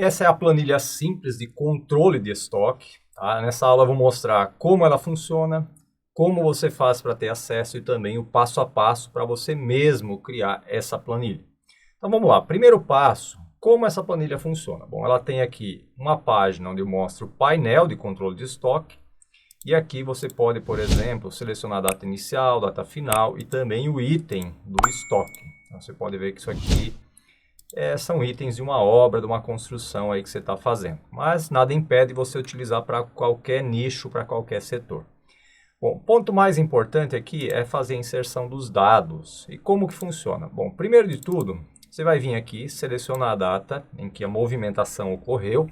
essa é a planilha simples de controle de estoque. Tá? Nessa aula eu vou mostrar como ela funciona, como você faz para ter acesso e também o passo a passo para você mesmo criar essa planilha. Então vamos lá, primeiro passo, como essa planilha funciona? Bom, ela tem aqui uma página onde eu mostro o painel de controle de estoque e aqui você pode, por exemplo, selecionar a data inicial, data final e também o item do estoque. Então você pode ver que isso aqui são itens de uma obra, de uma construção aí que você está fazendo. Mas nada impede você utilizar para qualquer nicho, para qualquer setor. Bom, o ponto mais importante aqui é fazer a inserção dos dados. E como que funciona? Bom, primeiro de tudo, você vai vir aqui, selecionar a data em que a movimentação ocorreu.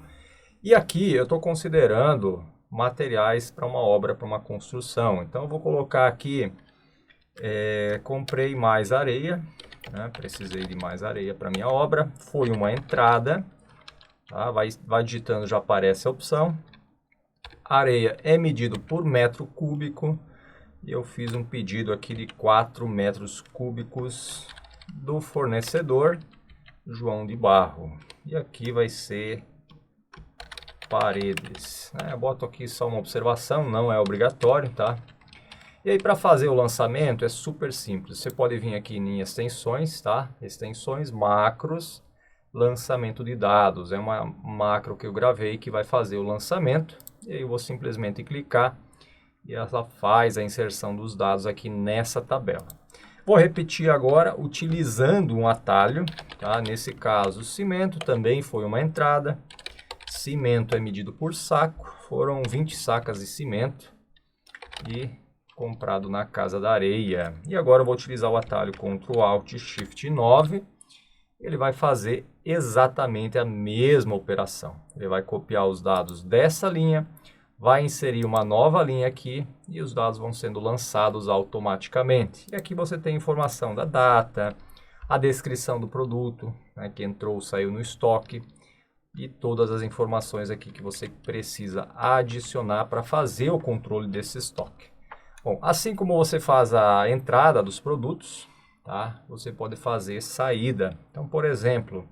E aqui eu estou considerando materiais para uma obra, para uma construção. Então eu vou colocar aqui, comprei mais areia. Precisei de mais areia para minha obra, foi uma entrada, tá? vai digitando, já aparece a opção. Areia é medido por metro cúbico e eu fiz um pedido aqui de 4 metros cúbicos do fornecedor João de Barro. E aqui vai ser paredes. Eu boto aqui só uma observação, não é obrigatório, tá? E aí, para fazer o lançamento é super simples. Você pode vir aqui em extensões, tá? Extensões, macros, lançamento de dados. É uma macro que eu gravei que vai fazer o lançamento. E aí eu vou simplesmente clicar e ela faz a inserção dos dados aqui nessa tabela. Vou repetir agora utilizando um atalho, tá? Nesse caso, o cimento também foi uma entrada. Cimento é medido por saco. Foram 20 sacas de cimento. E comprado na Casa da Areia. E agora eu vou utilizar o atalho Ctrl Alt Shift 9. Ele vai fazer exatamente a mesma operação. Ele vai copiar os dados dessa linha, vai inserir uma nova linha aqui e os dados vão sendo lançados automaticamente. E aqui você tem informação da data, a descrição do produto, que entrou ou saiu no estoque e todas as informações aqui que você precisa adicionar para fazer o controle desse estoque. Bom, assim como você faz a entrada dos produtos, tá? Você pode fazer saída. Então, por exemplo,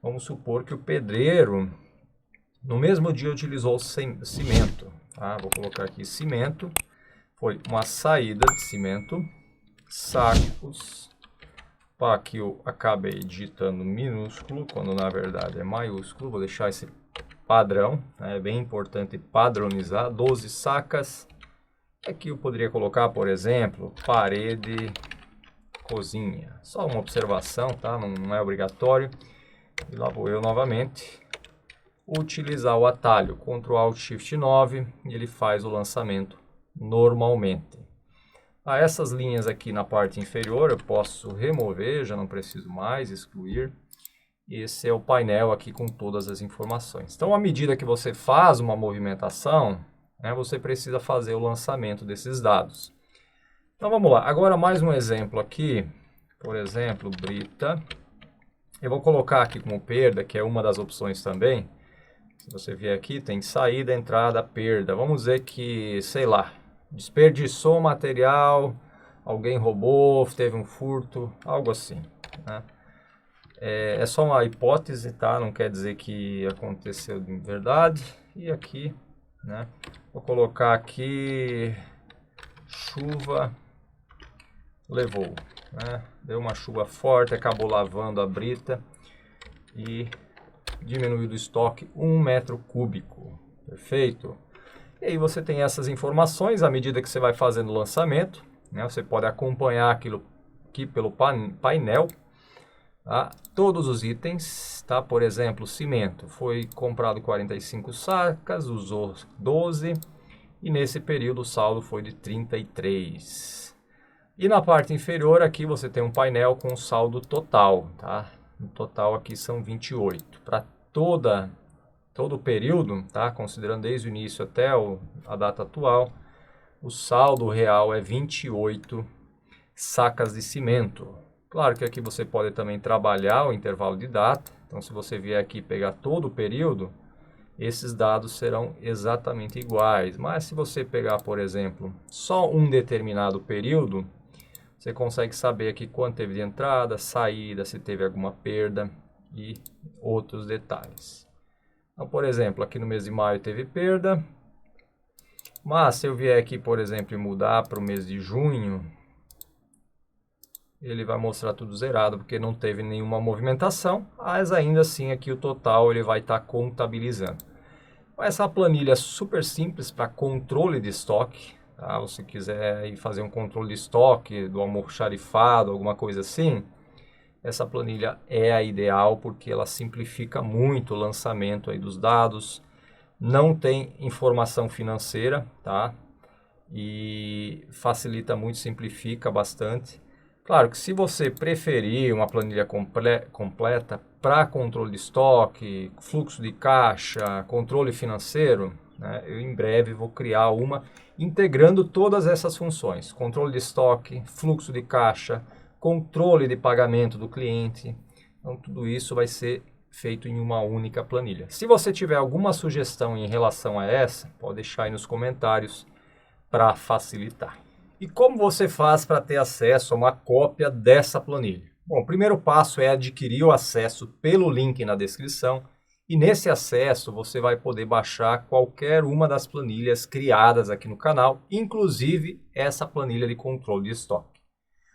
vamos supor que o pedreiro, no mesmo dia, utilizou cimento. Tá? Vou colocar aqui cimento, foi uma saída de cimento, sacos. Aqui eu acabei digitando minúsculo, quando na verdade é maiúsculo. Vou deixar esse padrão, é bem importante padronizar. 12 sacas. Aqui eu poderia colocar, por exemplo, parede, cozinha. Só uma observação, tá? Não é obrigatório. E lá vou eu novamente utilizar o atalho Ctrl Alt Shift 9 e ele faz o lançamento normalmente. Essas linhas aqui na parte inferior eu posso remover, já não preciso mais, excluir. Esse é o painel aqui com todas as informações. Então, à medida que você faz uma movimentação, você precisa fazer o lançamento desses dados. Então vamos lá, agora mais um exemplo aqui, por exemplo, brita. Eu vou colocar aqui como perda, que é uma das opções também. Se você vier aqui, tem saída, entrada, perda. Vamos dizer que, sei lá, desperdiçou material, alguém roubou, teve um furto, algo assim, né? É só uma hipótese, tá? Não quer dizer que aconteceu de verdade. E aqui, né? Vou colocar aqui chuva levou, né? Deu uma chuva forte, acabou lavando a brita e diminuiu do estoque 1 metro cúbico. Perfeito? E aí você tem essas informações à medida que você vai fazendo o lançamento, né? Você pode acompanhar aquilo aqui pelo painel. Tá? Todos os itens, tá? Por exemplo, cimento foi comprado 45 sacas, usou 12 e nesse período o saldo foi de 33. E na parte inferior aqui você tem um painel com o saldo total, tá? No total aqui são 28. Para todo o período, tá? Considerando desde o início até a data atual, o saldo real é 28 sacas de cimento. Claro que aqui você pode também trabalhar o intervalo de data. Então, se você vier aqui pegar todo o período, esses dados serão exatamente iguais. Mas se você pegar, por exemplo, só um determinado período, você consegue saber aqui quanto teve de entrada, saída, se teve alguma perda e outros detalhes. Então, por exemplo, aqui no mês de maio teve perda, mas se eu vier aqui, por exemplo, e mudar para o mês de junho, ele vai mostrar tudo zerado, porque não teve nenhuma movimentação, mas ainda assim aqui o total ele vai estar contabilizando. Essa planilha é super simples para controle de estoque, tá? Se quiser ir fazer um controle de estoque do almoxarifado, alguma coisa assim, essa planilha é a ideal porque ela simplifica muito o lançamento aí dos dados, não tem informação financeira, tá? E facilita muito, simplifica bastante. Claro que se você preferir uma planilha completa para controle de estoque, fluxo de caixa, controle financeiro, né, eu em breve vou criar uma integrando todas essas funções. Controle de estoque, fluxo de caixa, controle de pagamento do cliente. Então tudo isso vai ser feito em uma única planilha. Se você tiver alguma sugestão em relação a essa, pode deixar aí nos comentários para facilitar. E como você faz para ter acesso a uma cópia dessa planilha? Bom, o primeiro passo é adquirir o acesso pelo link na descrição e nesse acesso você vai poder baixar qualquer uma das planilhas criadas aqui no canal, inclusive essa planilha de controle de estoque.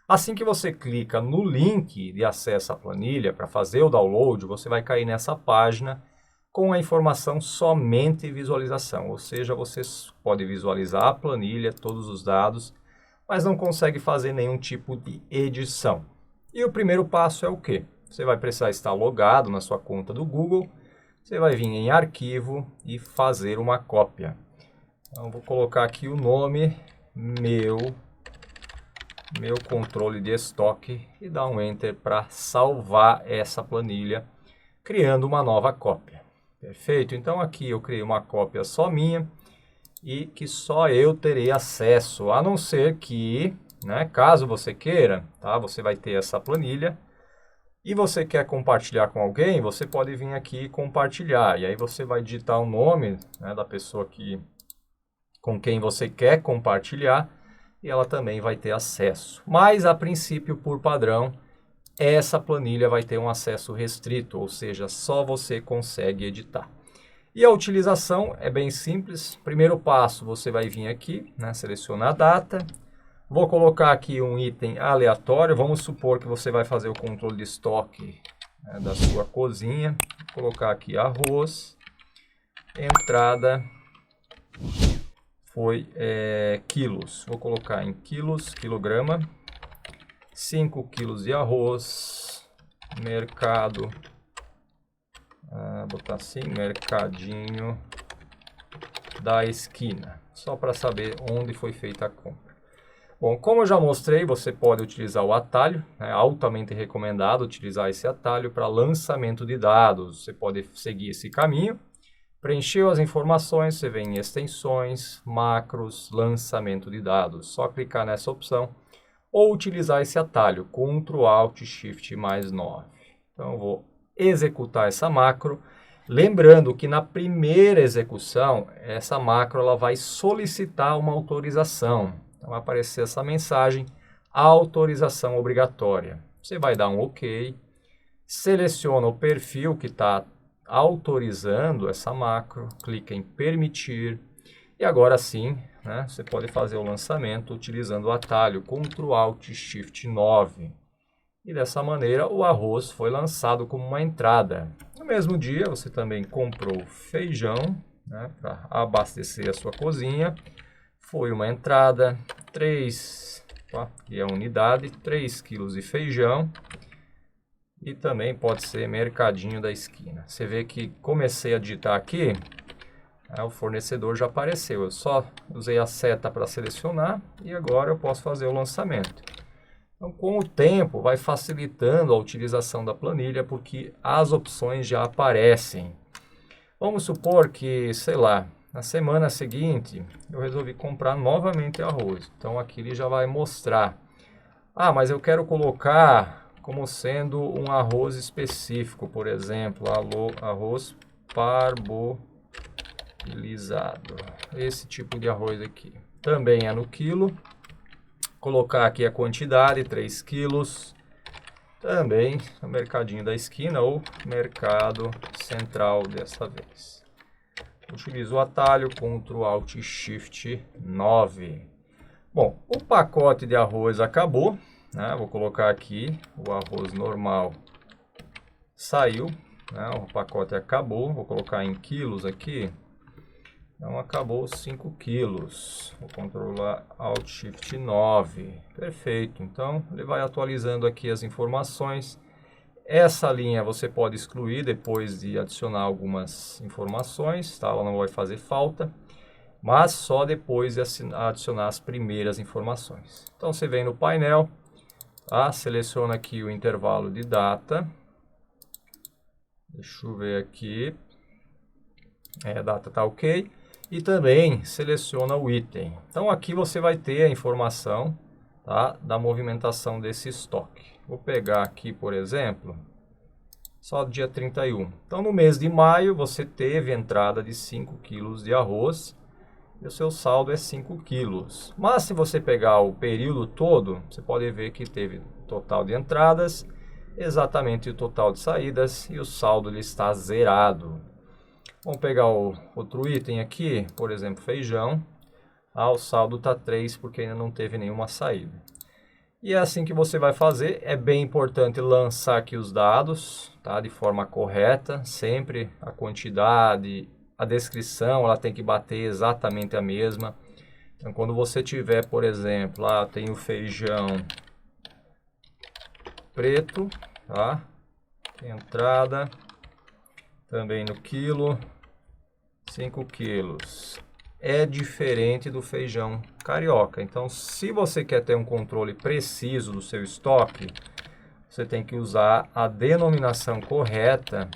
Assim que você clica no link de acesso à planilha para fazer o download, você vai cair nessa página com a informação somente visualização, ou seja, você pode visualizar a planilha, todos os dados, mas não consegue fazer nenhum tipo de edição. E o primeiro passo é o quê? Você vai precisar estar logado na sua conta do Google, você vai vir em arquivo e fazer uma cópia. Então vou colocar aqui o nome meu controle de estoque e dar um enter para salvar essa planilha, criando uma nova cópia. Perfeito? Então aqui eu criei uma cópia só minha e que só eu terei acesso, a não ser que, né, caso você queira, tá, você vai ter essa planilha e você quer compartilhar com alguém, você pode vir aqui e compartilhar. E aí você vai digitar o nome, né, da pessoa com quem você quer compartilhar e ela também vai ter acesso. Mas a princípio, por padrão, essa planilha vai ter um acesso restrito, ou seja, só você consegue editar. E a utilização é bem simples. Primeiro passo, você vai vir aqui, né, selecionar a data. Vou colocar aqui um item aleatório. Vamos supor que você vai fazer o controle de estoque, né, da sua cozinha. Vou colocar aqui arroz. Entrada foi quilos. Vou colocar em quilos, quilograma. 5 quilos de arroz. Mercado. Botar assim, mercadinho da esquina, só para saber onde foi feita a compra. Bom, como eu já mostrei, você pode utilizar o atalho, é altamente recomendado utilizar esse atalho para lançamento de dados. Você pode seguir esse caminho, preencheu as informações, você vem em extensões, macros, lançamento de dados, só clicar nessa opção ou utilizar esse atalho, Ctrl Alt Shift mais 9. Então eu vou executar essa macro, lembrando que na primeira execução, essa macro ela vai solicitar uma autorização. Então vai aparecer essa mensagem, autorização obrigatória. Você vai dar um OK, seleciona o perfil que está autorizando essa macro, clica em permitir e agora sim, né, você pode fazer o lançamento utilizando o atalho Ctrl Alt Shift 9. E dessa maneira o arroz foi lançado como uma entrada. No mesmo dia você também comprou feijão, né, para abastecer a sua cozinha. Foi uma entrada, 3, tá, que é a unidade, 3 quilos de feijão. E também pode ser mercadinho da esquina. Você vê que comecei a digitar aqui, o fornecedor já apareceu. Eu só usei a seta para selecionar e agora eu posso fazer o lançamento. Então, com o tempo, vai facilitando a utilização da planilha, porque as opções já aparecem. Vamos supor que, sei lá, na semana seguinte, eu resolvi comprar novamente arroz. Então, aqui ele já vai mostrar. Mas eu quero colocar como sendo um arroz específico, por exemplo, arroz parboilizado. Esse tipo de arroz aqui. Também é no quilo. Colocar aqui a quantidade, 3 quilos. também no mercadinho da esquina ou mercado central dessa vez. Utilizo o atalho Ctrl Alt Shift 9. Bom, o pacote de arroz acabou, né? Vou colocar aqui o arroz normal. Saiu, né? O pacote acabou. Vou colocar em quilos aqui. Então acabou 5 quilos. Vou controlar Alt Shift 9. Perfeito. Então ele vai atualizando aqui as informações. Essa linha você pode excluir depois de adicionar algumas informações, tá? Ela não vai fazer falta, mas só depois de adicionar as primeiras informações. Então você vem no painel, tá? Seleciona aqui o intervalo de data. Deixa eu ver aqui. A data está ok. E também seleciona o item. Então aqui você vai ter a informação, tá, da movimentação desse estoque. Vou pegar aqui, por exemplo, só dia 31. Então no mês de maio você teve entrada de 5 quilos de arroz e o seu saldo é 5 quilos. Mas se você pegar o período todo, você pode ver que teve total de entradas, exatamente o total de saídas e o saldo ele está zerado. Vamos pegar o outro item aqui, por exemplo, feijão. O saldo está 3 porque ainda não teve nenhuma saída. E é assim que você vai fazer. É bem importante lançar aqui os dados, tá, de forma correta. Sempre a quantidade, a descrição, ela tem que bater exatamente a mesma. Então, quando você tiver, por exemplo, lá tem o feijão preto, tá? Entrada também no quilo, 5 quilos. É diferente do feijão carioca. Então, se você quer ter um controle preciso do seu estoque, você tem que usar a denominação correta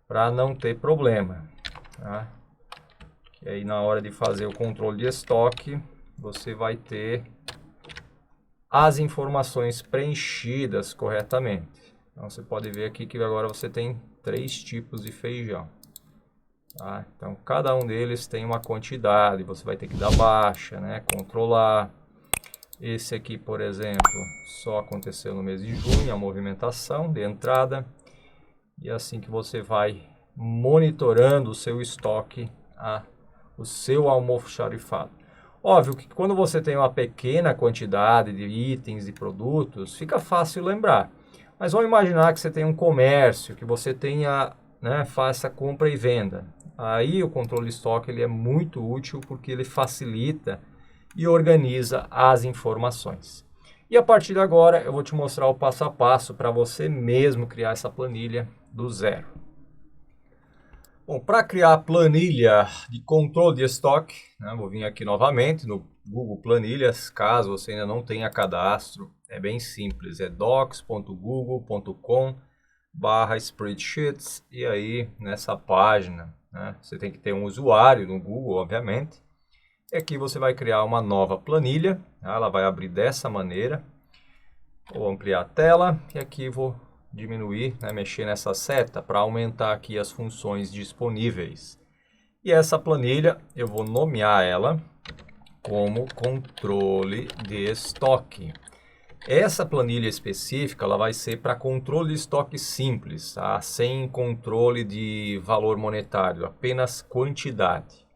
para não ter problema, tá? E aí, na hora de fazer o controle de estoque, você vai ter as informações preenchidas corretamente. Então, você pode ver aqui que agora você tem 3 tipos de feijão. Tá? Então, cada um deles tem uma quantidade, você vai ter que dar baixa, né? Controlar. Esse aqui, por exemplo, só aconteceu no mês de junho, a movimentação de entrada. E é assim que você vai monitorando o seu estoque, o seu almoxarifado. Óbvio que quando você tem uma pequena quantidade de itens e produtos, fica fácil lembrar. Mas vamos imaginar que você tem um comércio, que você tenha, né, faça compra e venda. Aí o controle de estoque ele é muito útil porque ele facilita e organiza as informações. E a partir de agora eu vou te mostrar o passo a passo para você mesmo criar essa planilha do zero. Bom, para criar a planilha de controle de estoque, né, vou vir aqui novamente no Google Planilhas, caso você ainda não tenha cadastro, é bem simples, é docs.google.com/spreadsheets e aí nessa página, né, você tem que ter um usuário no Google, obviamente. E aqui você vai criar uma nova planilha, ela vai abrir dessa maneira. Vou ampliar a tela e aqui vou diminuir, né, mexer nessa seta para aumentar aqui as funções disponíveis. E essa planilha eu vou nomear ela como controle de estoque. Essa planilha específica ela vai ser para controle de estoque simples, tá? Sem controle de valor monetário, apenas quantidade.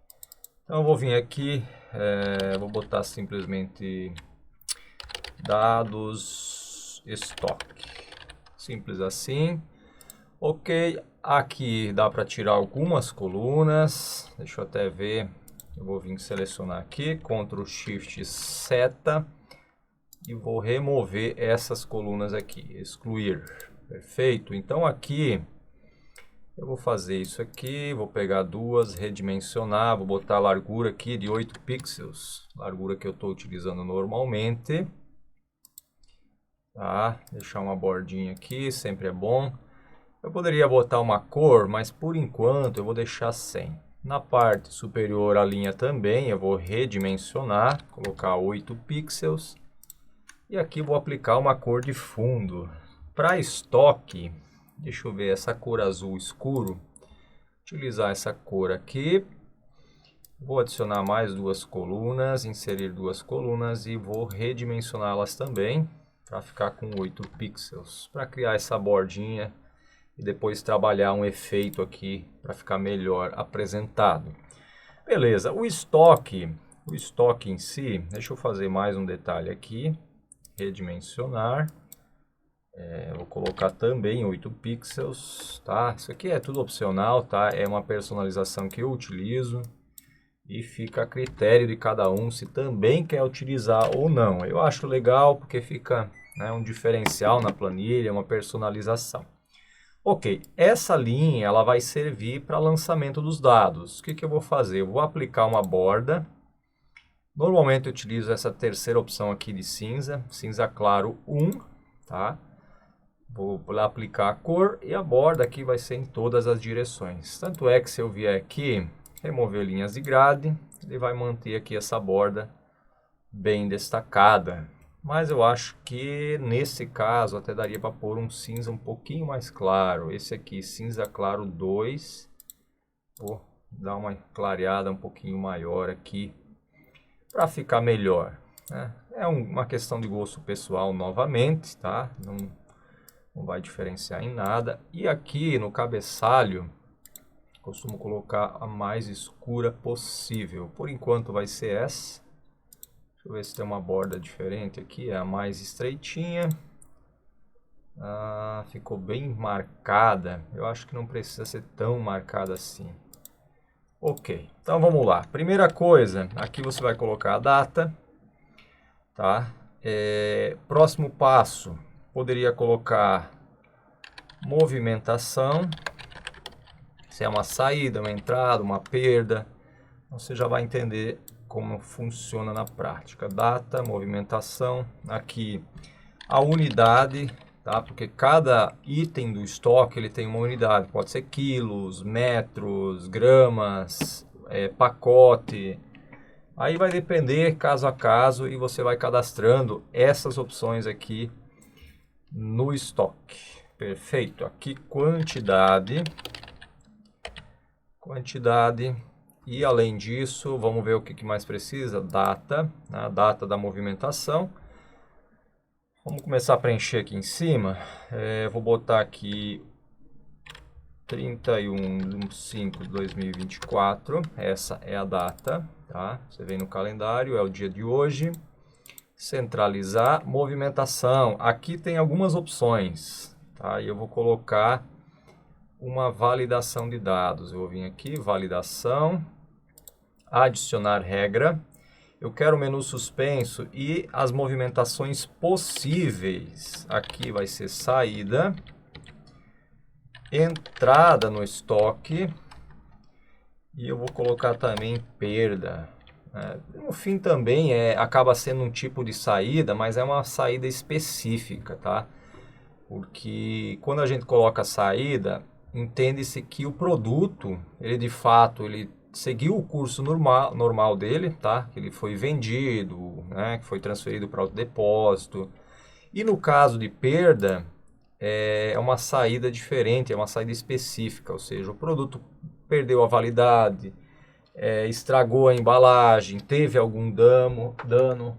Então eu vou vir aqui, vou botar simplesmente dados estoque, simples assim. Ok, aqui dá para tirar algumas colunas, deixa eu até ver, eu vou vir selecionar aqui, Ctrl Shift seta e vou remover essas colunas aqui, excluir, perfeito. Então aqui eu vou fazer isso aqui, vou pegar duas, redimensionar, vou botar a largura aqui de 8 pixels, largura que eu estou utilizando normalmente. Tá? Deixar uma bordinha aqui, sempre é bom. Eu poderia botar uma cor, mas por enquanto eu vou deixar sem. Na parte superior a linha também, eu vou redimensionar, colocar 8 pixels. E aqui vou aplicar uma cor de fundo. Para estoque, deixa eu ver essa cor azul escuro. Utilizar essa cor aqui. Vou adicionar mais duas colunas, inserir duas colunas e vou redimensioná-las também. para ficar com 8 pixels, para criar essa bordinha e depois trabalhar um efeito aqui para ficar melhor apresentado. Beleza, o estoque em si, deixa eu fazer mais um detalhe aqui, redimensionar, vou colocar também 8 pixels, tá? Isso aqui é tudo opcional, tá? É uma personalização que eu utilizo e fica a critério de cada um se também quer utilizar ou não. Eu acho legal porque fica, né, um diferencial na planilha, uma personalização. Ok, essa linha ela vai servir para lançamento dos dados. O que eu vou fazer? Eu vou aplicar uma borda. Normalmente eu utilizo essa terceira opção aqui de cinza, cinza claro 1, tá? Vou lá aplicar a cor e a borda aqui vai ser em todas as direções. Tanto é que se eu vier aqui, remover linhas de grade, ele vai manter aqui essa borda bem destacada. Mas eu acho que nesse caso até daria para pôr um cinza um pouquinho mais claro. Esse aqui, cinza claro 2. Vou dar uma clareada um pouquinho maior aqui para ficar melhor, né? É uma questão de gosto pessoal novamente, tá? Não vai diferenciar em nada. E aqui no cabeçalho, costumo colocar a mais escura possível. Por enquanto vai ser essa. Deixa eu ver se tem uma borda diferente aqui, é a mais estreitinha. Ficou bem marcada. Eu acho que não precisa ser tão marcada assim. Ok, então vamos lá. Primeira coisa, aqui você vai colocar a data, tá? Próximo passo, poderia colocar movimentação. Se é uma saída, uma entrada, uma perda, você já vai entender como funciona na prática. Data, movimentação, aqui a unidade, tá? Porque cada item do estoque ele tem uma unidade, pode ser quilos, metros, gramas, pacote. Aí vai depender caso a caso e você vai cadastrando essas opções aqui no estoque. Perfeito, aqui quantidade. E além disso, vamos ver o que mais precisa. Data, a data da movimentação. Vamos começar a preencher aqui em cima. Vou botar aqui 31/5/2024. Essa é a data, tá? Você vem no calendário, é o dia de hoje. Centralizar, movimentação. Aqui tem algumas opções, tá? E eu vou colocar uma validação de dados. Eu vou vir aqui, validação, adicionar regra. Eu quero o menu suspenso e as movimentações possíveis. Aqui vai ser saída, entrada no estoque e eu vou colocar também perda. No fim também acaba sendo um tipo de saída, mas é uma saída específica, tá? Porque quando a gente coloca saída, entende-se que o produto, ele de fato, ele seguiu o curso normal dele, tá? Que ele foi vendido, né? Que foi transferido para outro depósito. E no caso de perda, é uma saída diferente, é uma saída específica, ou seja, o produto perdeu a validade, estragou a embalagem, teve algum dano.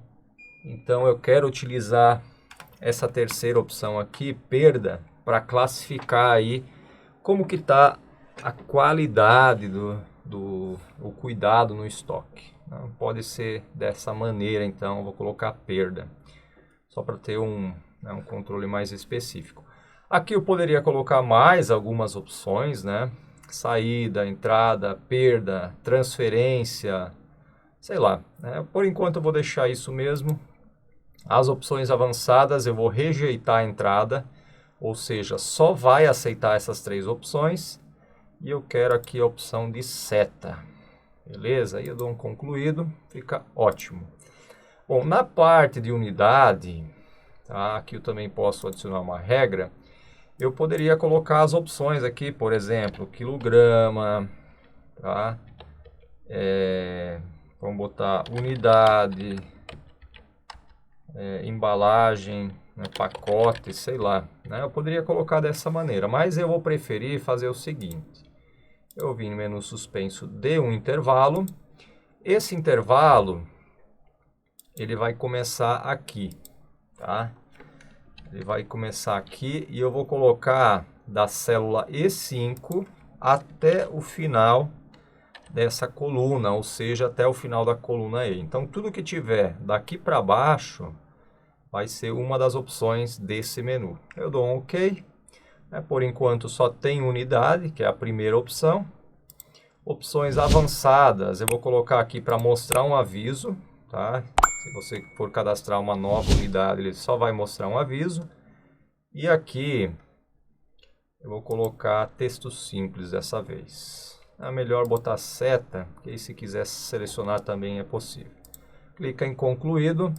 Então eu quero utilizar essa terceira opção aqui, perda, para classificar aí como que está a qualidade o cuidado no estoque. Não pode ser dessa maneira, então eu vou colocar perda, só para ter um controle mais específico. Aqui eu poderia colocar mais algumas opções, né? Saída, entrada, perda, transferência, sei lá, né? Por enquanto eu vou deixar isso mesmo. As opções avançadas eu vou rejeitar a entrada, ou seja, só vai aceitar essas três opções. E eu quero aqui a opção de seta. Beleza? Aí eu dou um concluído, fica ótimo. Bom, na parte de unidade, tá? Aqui eu também posso adicionar uma regra. Eu poderia colocar as opções aqui, por exemplo, quilograma, tá? Vamos botar unidade, embalagem, né, pacote, sei lá, né? Eu poderia colocar dessa maneira, mas eu vou preferir fazer o seguinte. Eu vim no menu suspenso de um intervalo. Esse intervalo, ele vai começar aqui, tá? Ele vai começar aqui e eu vou colocar da célula E5 até o final dessa coluna, ou seja, até o final da coluna E. Então, tudo que tiver daqui para baixo vai ser uma das opções desse menu. Eu dou um OK. Por enquanto só tem unidade, que é a primeira opção. Opções avançadas, eu vou colocar aqui para mostrar um aviso, tá? Se você for cadastrar uma nova unidade, ele só vai mostrar um aviso. E aqui eu vou colocar texto simples dessa vez. É melhor botar seta, que aí se quiser selecionar também é possível. Clica em concluído.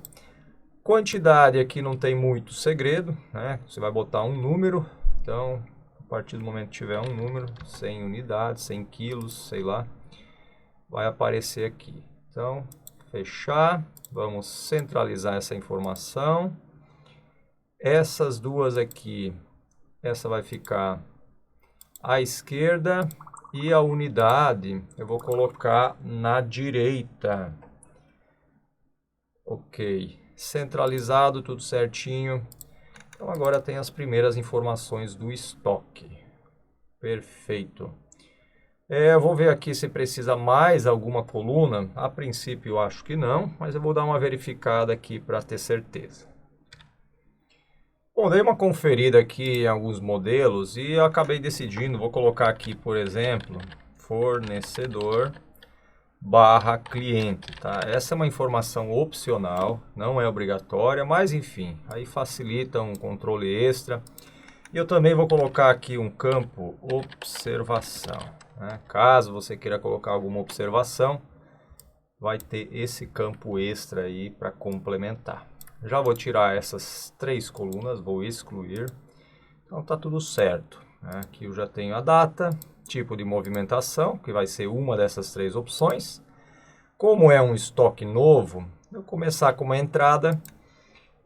Quantidade aqui não tem muito segredo, né? Você vai botar um número, então a partir do momento que tiver um número, 100 unidades, 100 quilos, sei lá, vai aparecer aqui. Então, fechar, vamos centralizar essa informação. Essas duas aqui, essa vai ficar à esquerda e a unidade eu vou colocar na direita. Ok, centralizado, tudo certinho. Então agora tem as primeiras informações do estoque. Perfeito. Eu vou ver aqui se precisa mais alguma coluna. A princípio eu acho que não, mas eu vou dar uma verificada aqui para ter certeza. Bom, dei uma conferida aqui em alguns modelos e eu acabei decidindo, vou colocar aqui, por exemplo, fornecedor barra cliente, tá? Essa é uma informação opcional, não é obrigatória, mas enfim, aí facilita um controle extra. E eu também vou colocar aqui um campo observação, né? Caso você queira colocar alguma observação, vai ter esse campo extra aí para complementar. Já vou tirar essas 3 colunas, vou excluir. Então tá tudo certo, né? Aqui eu já tenho a data, tipo de movimentação, que vai ser uma dessas 3 opções. Como é um estoque novo, eu vou começar com uma entrada.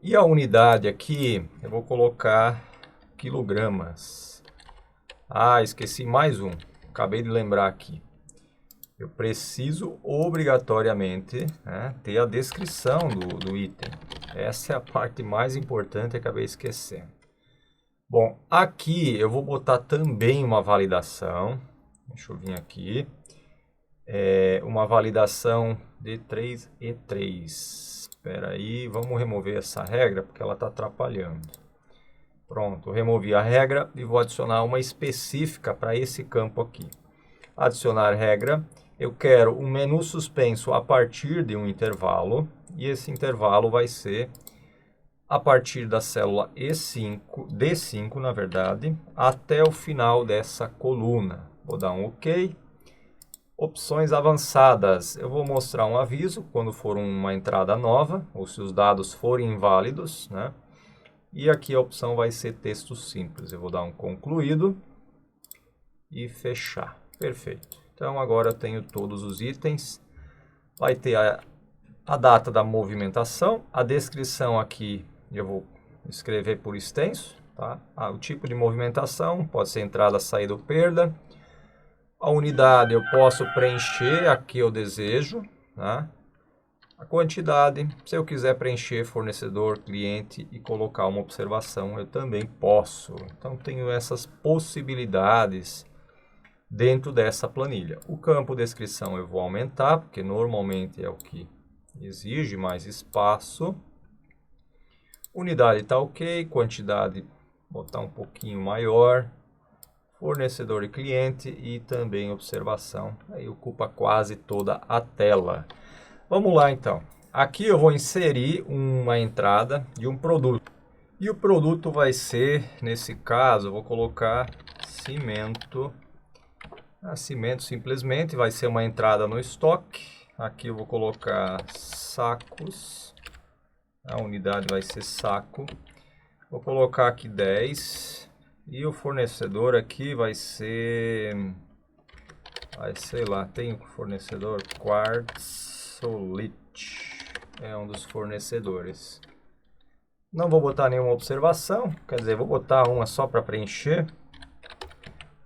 E a unidade aqui, eu vou colocar quilogramas. Ah, esqueci mais um. Acabei de lembrar aqui. Eu preciso obrigatoriamente, né, ter a descrição do item. Essa é a parte mais importante que acabei esquecendo. Bom, aqui eu vou botar também uma validação. Deixa eu vir aqui. Uma validação de 3 e 3. Espera aí, vamos remover essa regra porque ela está atrapalhando. Pronto, removi a regra e vou adicionar uma específica para esse campo aqui. Adicionar regra. Eu quero um menu suspenso a partir de um intervalo, e esse intervalo vai ser a partir da célula E5, D5 na verdade, até o final dessa coluna. Vou dar um OK. Opções avançadas. Eu vou mostrar um aviso quando for uma entrada nova, ou se os dados forem inválidos, né? E aqui a opção vai ser texto simples. Eu vou dar um concluído e fechar. Perfeito. Então agora eu tenho todos os itens. Vai ter a data da movimentação, a descrição aqui eu vou escrever por extenso, tá? O tipo de movimentação, pode ser entrada, saída ou perda. A unidade eu posso preencher a que eu desejo, tá? A quantidade, se eu quiser preencher fornecedor, cliente e colocar uma observação, eu também posso. Então tenho essas possibilidades dentro dessa planilha. O campo descrição eu vou aumentar, porque normalmente é o que exige mais espaço. Unidade está ok, quantidade botar um pouquinho maior. Fornecedor e cliente e também observação. Aí ocupa quase toda a tela. Vamos lá então. Aqui eu vou inserir uma entrada de um produto. E o produto vai ser, nesse caso, eu vou colocar cimento. Cimento simplesmente vai ser uma entrada no estoque. Aqui eu vou colocar sacos. A unidade vai ser saco. Vou colocar aqui 10. E o fornecedor aqui vai ser... sei lá, tem o fornecedor Quartzolite. É um dos fornecedores. Não vou botar nenhuma observação. Quer dizer, vou botar uma só para preencher.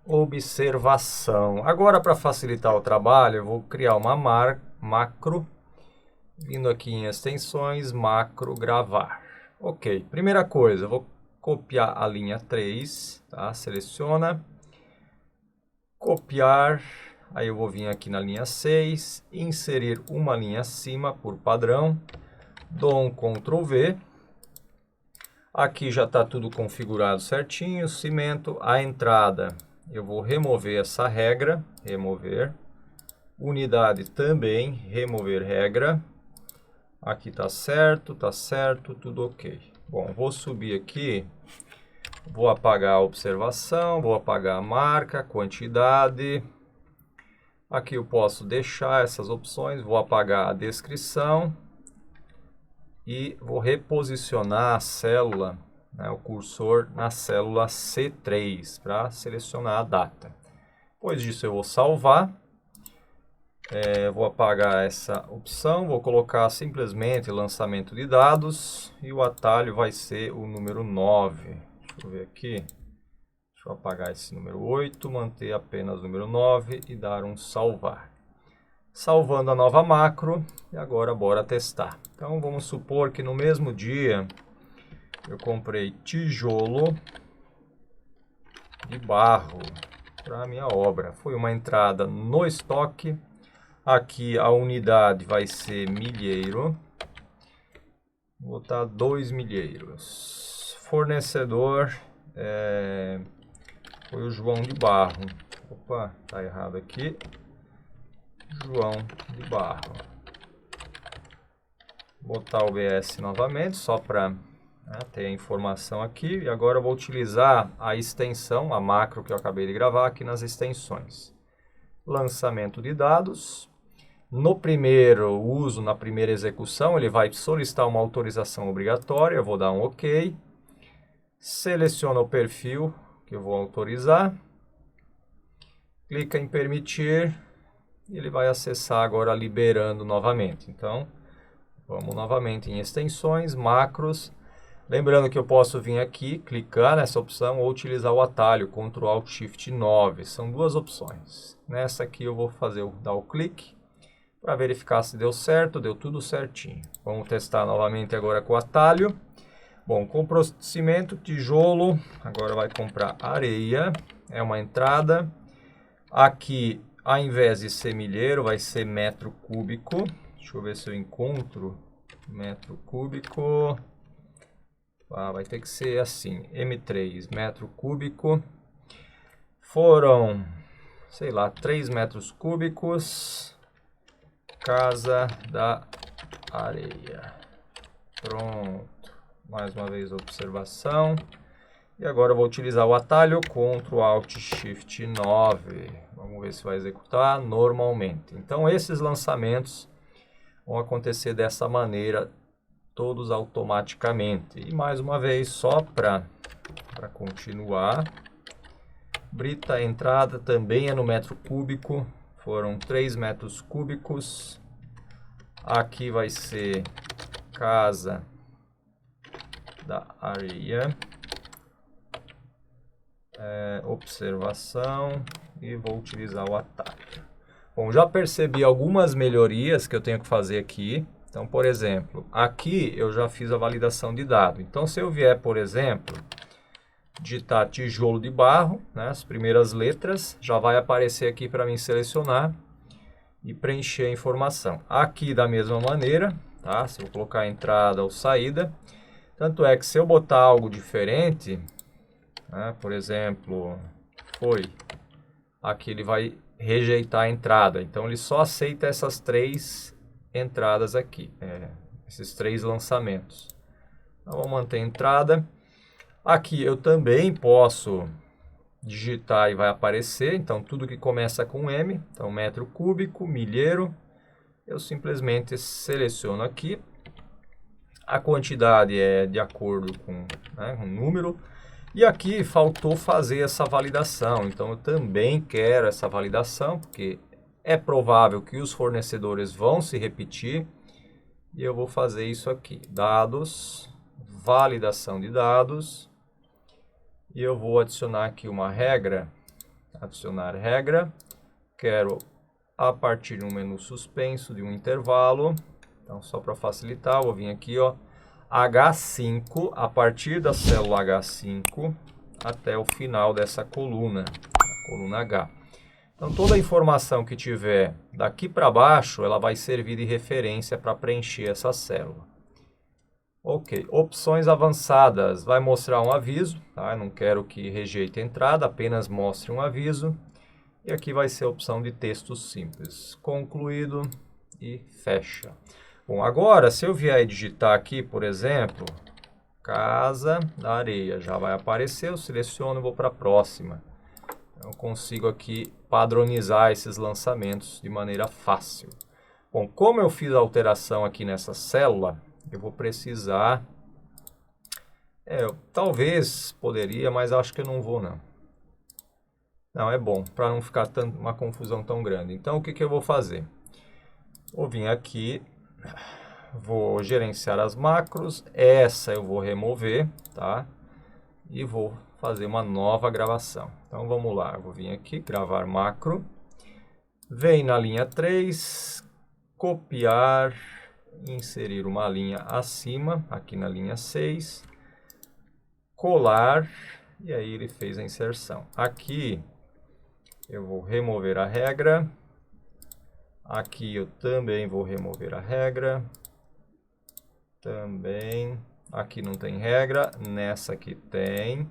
Observação. Agora, para facilitar o trabalho, eu vou criar uma macro, vindo aqui em extensões, macro, gravar. Ok, primeira coisa, eu vou copiar a linha 3, tá? Seleciona, copiar, aí eu vou vir aqui na linha 6, inserir uma linha acima por padrão, dou um Ctrl V, aqui já está tudo configurado certinho, cimento, a entrada, eu vou remover essa regra, remover, unidade também, remover regra, aqui está certo, tudo ok. Bom, vou subir aqui, vou apagar a observação, vou apagar a marca, quantidade. Aqui eu posso deixar essas opções, vou apagar a descrição e vou reposicionar a célula, né, o cursor na célula C3 para selecionar a data. Depois disso eu vou salvar. Vou apagar essa opção, vou colocar simplesmente lançamento de dados e o atalho vai ser o número 9. Deixa eu ver aqui, deixa eu apagar esse número 8, manter apenas o número 9 e dar um salvar. Salvando a nova macro e agora bora testar. Então vamos supor que no mesmo dia eu comprei tijolo de barro para a minha obra. Foi uma entrada no estoque. Aqui a unidade vai ser milheiro. Vou botar 2 milheiros. Fornecedor foi o João de Barro. Opa, tá errado aqui. João de Barro. Vou botar o BS novamente, só para ter a informação aqui. E agora eu vou utilizar a extensão, a macro que eu acabei de gravar aqui nas extensões. Lançamento de dados. No primeiro uso, na primeira execução, ele vai solicitar uma autorização obrigatória. Eu vou dar um OK. Seleciona o perfil que eu vou autorizar. Clica em permitir. E ele vai acessar agora liberando novamente. Então, vamos novamente em extensões, macros. Lembrando que eu posso vir aqui, clicar nessa opção ou utilizar o atalho Ctrl Alt Shift 9. São duas opções. Nessa aqui eu vou dar o clique para verificar se deu certo, deu tudo certinho. Vamos testar novamente agora com o atalho. Bom, comprou cimento, tijolo, agora vai comprar areia, é uma entrada. Aqui, ao invés de ser milheiro, vai ser metro cúbico. Deixa eu ver se eu encontro metro cúbico. Vai ter que ser assim, M3, metro cúbico. Foram, sei lá, 3 metros cúbicos. Casa da areia. Pronto. Mais uma vez observação. E agora eu vou utilizar o atalho Ctrl Alt Shift 9. Vamos ver se vai executar normalmente. Então esses lançamentos vão acontecer dessa maneira, todos automaticamente. E mais uma vez, só para continuar. Brita entrada também é no metro cúbico. Foram 3 metros cúbicos. Aqui vai ser casa da areia. Observação. E vou utilizar o atalho. Bom, já percebi algumas melhorias que eu tenho que fazer aqui. Então, por exemplo, aqui eu já fiz a validação de dado. Então, se eu vier, por exemplo, digitar tijolo de barro, né, as primeiras letras, já vai aparecer aqui para mim selecionar e preencher a informação. Aqui da mesma maneira, tá? Se eu colocar entrada ou saída, tanto é que se eu botar algo diferente, né, por exemplo, aqui ele vai rejeitar a entrada. Então ele só aceita essas 3 entradas aqui, esses 3 lançamentos. Então vou manter a entrada. Aqui eu também posso digitar e vai aparecer, então tudo que começa com M, então metro cúbico, milheiro, eu simplesmente seleciono aqui, a quantidade é de acordo com o número, e aqui faltou fazer essa validação, então eu também quero essa validação, porque é provável que os fornecedores vão se repetir, e eu vou fazer isso aqui, dados, validação de dados, e eu vou adicionar aqui uma regra, adicionar regra, quero a partir de um menu suspenso de um intervalo, então só para facilitar, vou vir aqui, ó, H5, a partir da célula H5 até o final dessa coluna, a coluna H. Então, toda a informação que tiver daqui para baixo, ela vai servir de referência para preencher essa célula. Ok, opções avançadas, vai mostrar um aviso, tá? Eu não quero que rejeite a entrada, apenas mostre um aviso. E aqui vai ser a opção de texto simples, concluído e fecha. Bom, agora se eu vier digitar aqui, por exemplo, Casa da Areia, já vai aparecer, eu seleciono e vou para a próxima. Eu consigo aqui padronizar esses lançamentos de maneira fácil. Bom, como eu fiz a alteração aqui nessa célula, eu vou precisar... talvez poderia, mas acho que eu não vou não. Não, é bom, para não ficar uma confusão tão grande. Então, o que eu vou fazer? Vou vir aqui, vou gerenciar as macros, essa eu vou remover, tá? E vou fazer uma nova gravação. Então, vamos lá, vou vir aqui, gravar macro, vem na linha 3, copiar, inserir uma linha acima, aqui na linha 6, colar, e aí ele fez a inserção. Aqui eu vou remover a regra, aqui eu também vou remover a regra, também, aqui não tem regra, nessa aqui tem,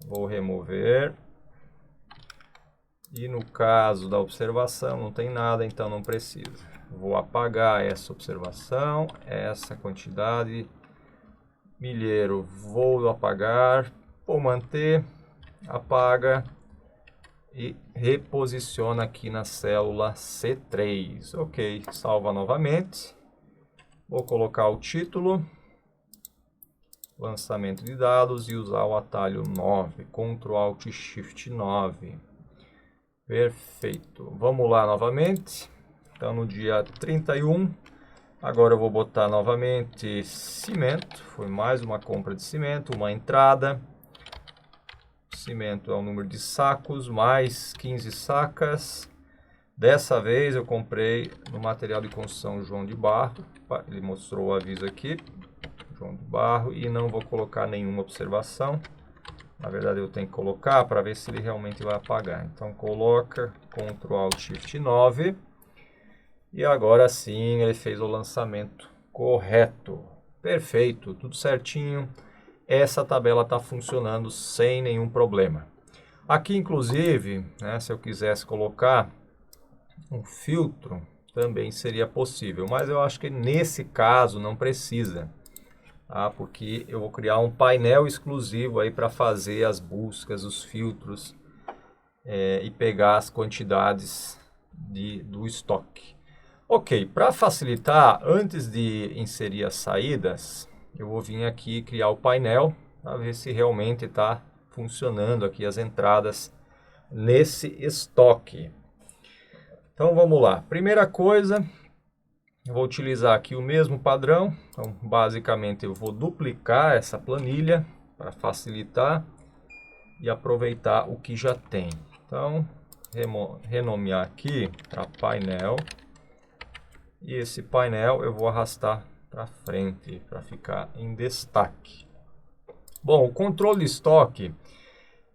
vou remover, e no caso da observação não tem nada, então não precisa. Vou apagar essa observação, essa quantidade, milheiro, vou apagar, vou manter, apaga e reposiciona aqui na célula C3. Ok, salva novamente. Vou colocar o título, lançamento de dados e usar o atalho 9, Ctrl Alt Shift 9. Perfeito. Vamos lá novamente. Então, no dia 31, agora eu vou botar novamente cimento. Foi mais uma compra de cimento, uma entrada. Cimento é o número de sacos, mais 15 sacas. Dessa vez eu comprei no material de construção João de Barro. Ele mostrou o aviso aqui, João de Barro, e não vou colocar nenhuma observação. Na verdade eu tenho que colocar para ver se ele realmente vai apagar. Então coloca Ctrl Alt Shift 9. E agora sim ele fez o lançamento correto. Perfeito, tudo certinho. Essa tabela está funcionando sem nenhum problema. Aqui inclusive, né, se eu quisesse colocar um filtro, também seria possível. Mas eu acho que nesse caso não precisa. Tá? Porque eu vou criar um painel exclusivo aí para fazer as buscas, os filtros e pegar as quantidades do estoque. Ok, para facilitar, antes de inserir as saídas, eu vou vir aqui criar o painel para ver se realmente está funcionando aqui as entradas nesse estoque. Então vamos lá. Primeira coisa, eu vou utilizar aqui o mesmo padrão. Então basicamente eu vou duplicar essa planilha para facilitar e aproveitar o que já tem. Então renomear aqui para painel. E esse painel eu vou arrastar para frente para ficar em destaque. Bom, o controle de estoque,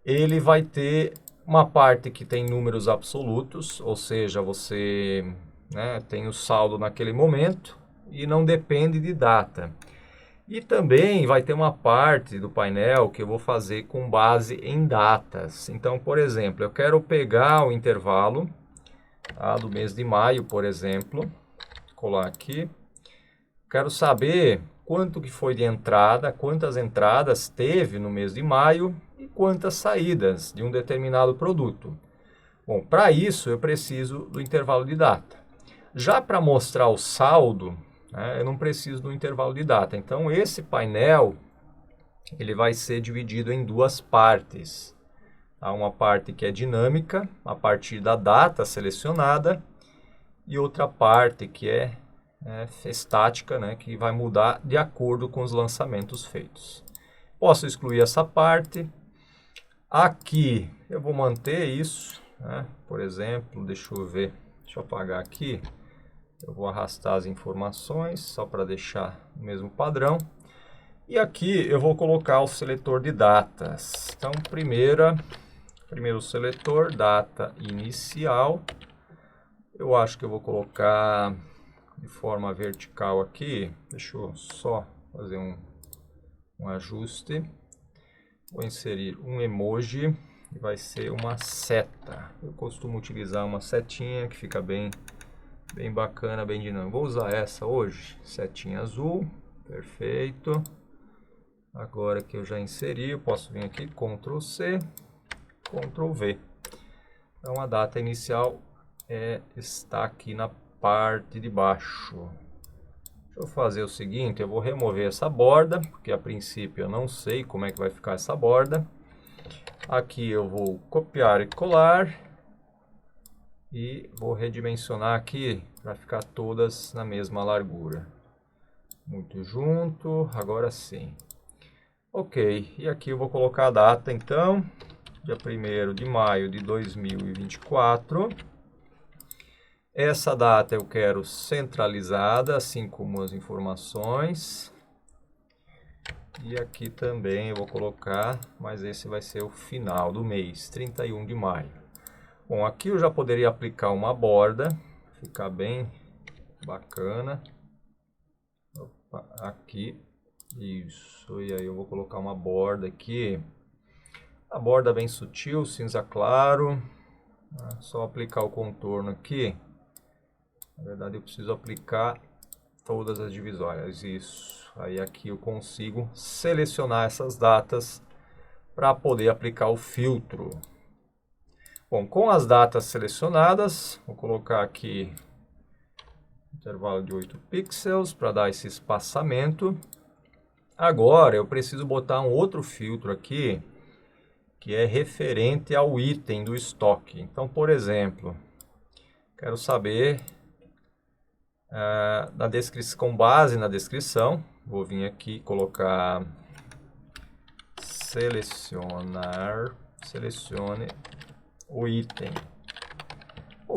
ele vai ter uma parte que tem números absolutos, ou seja, você tem o saldo naquele momento e não depende de data. E também vai ter uma parte do painel que eu vou fazer com base em datas. Então, por exemplo, eu quero pegar o intervalo do mês de maio, por exemplo, colar aqui. Quero saber quanto que foi de entrada, quantas entradas teve no mês de maio e quantas saídas de um determinado produto. Bom, para isso eu preciso do intervalo de data. Já para mostrar o saldo, eu não preciso do intervalo de data. Então esse painel ele vai ser dividido em duas partes. Há uma parte que é dinâmica, a partir da data selecionada, e outra parte que é estática, que vai mudar de acordo com os lançamentos feitos. Posso excluir essa parte. Aqui eu vou manter isso, por exemplo, deixa eu apagar aqui. Eu vou arrastar as informações só para deixar o mesmo padrão. E aqui eu vou colocar o seletor de datas. Então, primeiro seletor, data inicial. Eu acho que eu vou colocar de forma vertical aqui. Deixa eu só fazer um ajuste. Vou inserir um emoji e vai ser uma seta. Eu costumo utilizar uma setinha que fica bem bacana, bem dinâmico. Vou usar essa hoje, setinha azul, perfeito. Agora que eu já inseri, eu posso vir aqui, Ctrl C, Ctrl V. Então a data inicial está aqui na parte de baixo. Deixa eu fazer o seguinte, eu vou remover essa borda, porque a princípio eu não sei como é que vai ficar essa borda. Aqui eu vou copiar e colar. E vou redimensionar aqui para ficar todas na mesma largura. Muito junto, agora sim. Ok, e aqui eu vou colocar a data então, dia 1º de maio de 2024. Essa data eu quero centralizada, assim como as informações. E aqui também eu vou colocar, mas esse vai ser o final do mês, 31 de maio. Bom, aqui eu já poderia aplicar uma borda, ficar bem bacana. Opa, aqui, isso, e aí eu vou colocar uma borda aqui. A borda bem sutil, cinza claro. Só aplicar o contorno aqui. Na verdade eu preciso aplicar todas as divisórias, isso. Aí aqui eu consigo selecionar essas datas para poder aplicar o filtro. Bom, com as datas selecionadas, vou colocar aqui intervalo de 8 pixels para dar esse espaçamento. Agora eu preciso botar um outro filtro aqui, que é referente ao item do estoque. Então, por exemplo, quero saber na descrição, com base na descrição, vou vir aqui colocar selecione o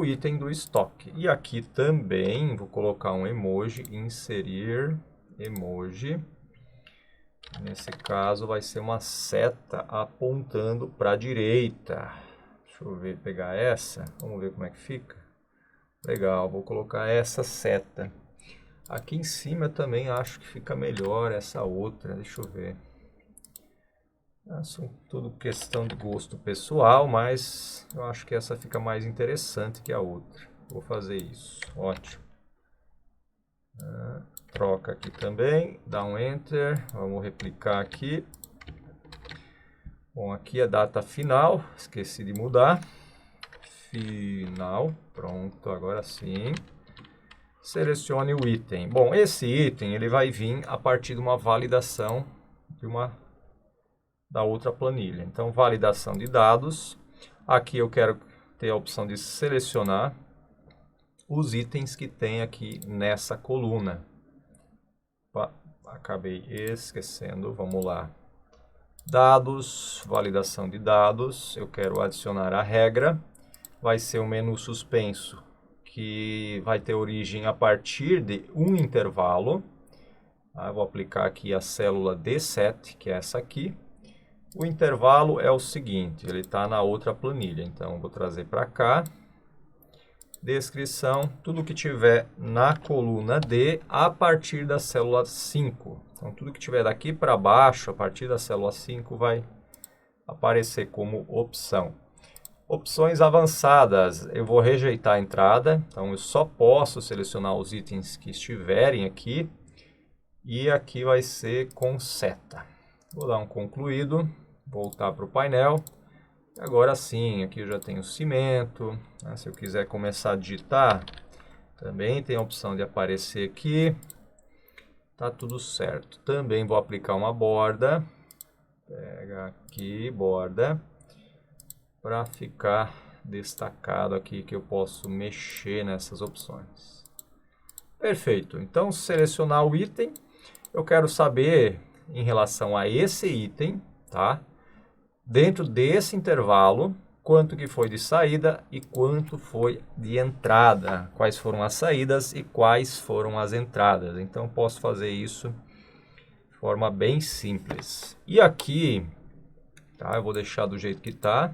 item do estoque. E aqui também vou colocar um emoji, inserir emoji. Nesse caso vai ser uma seta apontando para a direita. Deixa eu ver, pegar essa, vamos ver como é que fica. Legal, vou colocar essa seta. Aqui em cima também acho que fica melhor essa outra, deixa eu ver. São tudo questão de gosto pessoal, mas eu acho que essa fica mais interessante que a outra. Vou fazer isso, ótimo. Troca aqui também, dá um Enter, vamos replicar aqui. Bom, aqui a data final, esqueci de mudar. Final, pronto, agora sim. Selecione o item. Bom, esse item ele vai vir a partir de uma validação da outra planilha. Então, validação de dados. Aqui eu quero ter a opção de selecionar os itens que tem aqui nessa coluna. Opa, acabei esquecendo, vamos lá. Dados, validação de dados. Eu quero adicionar a regra. Vai ser um menu suspenso que vai ter origem a partir de um intervalo. Eu vou aplicar aqui a célula D7, que é essa aqui. O intervalo é o seguinte, ele está na outra planilha, então vou trazer para cá. Descrição, tudo que tiver na coluna D a partir da célula 5. Então tudo que tiver daqui para baixo, a partir da célula 5, vai aparecer como opção. Opções avançadas, eu vou rejeitar a entrada, então eu só posso selecionar os itens que estiverem aqui. E aqui vai ser com seta. Vou dar um concluído, voltar para o painel. Agora sim, aqui eu já tenho cimento. Se eu quiser começar a digitar, também tem a opção de aparecer aqui. Tá tudo certo. Também vou aplicar uma borda. Pega aqui, borda. Para ficar destacado aqui que eu posso mexer nessas opções. Perfeito. Então, selecionar o item. Eu quero saber em relação a esse item, tá? Dentro desse intervalo, quanto que foi de saída e quanto foi de entrada. Quais foram as saídas e quais foram as entradas. Então, posso fazer isso Forma bem simples. E aqui, tá? Eu vou deixar do jeito que tá.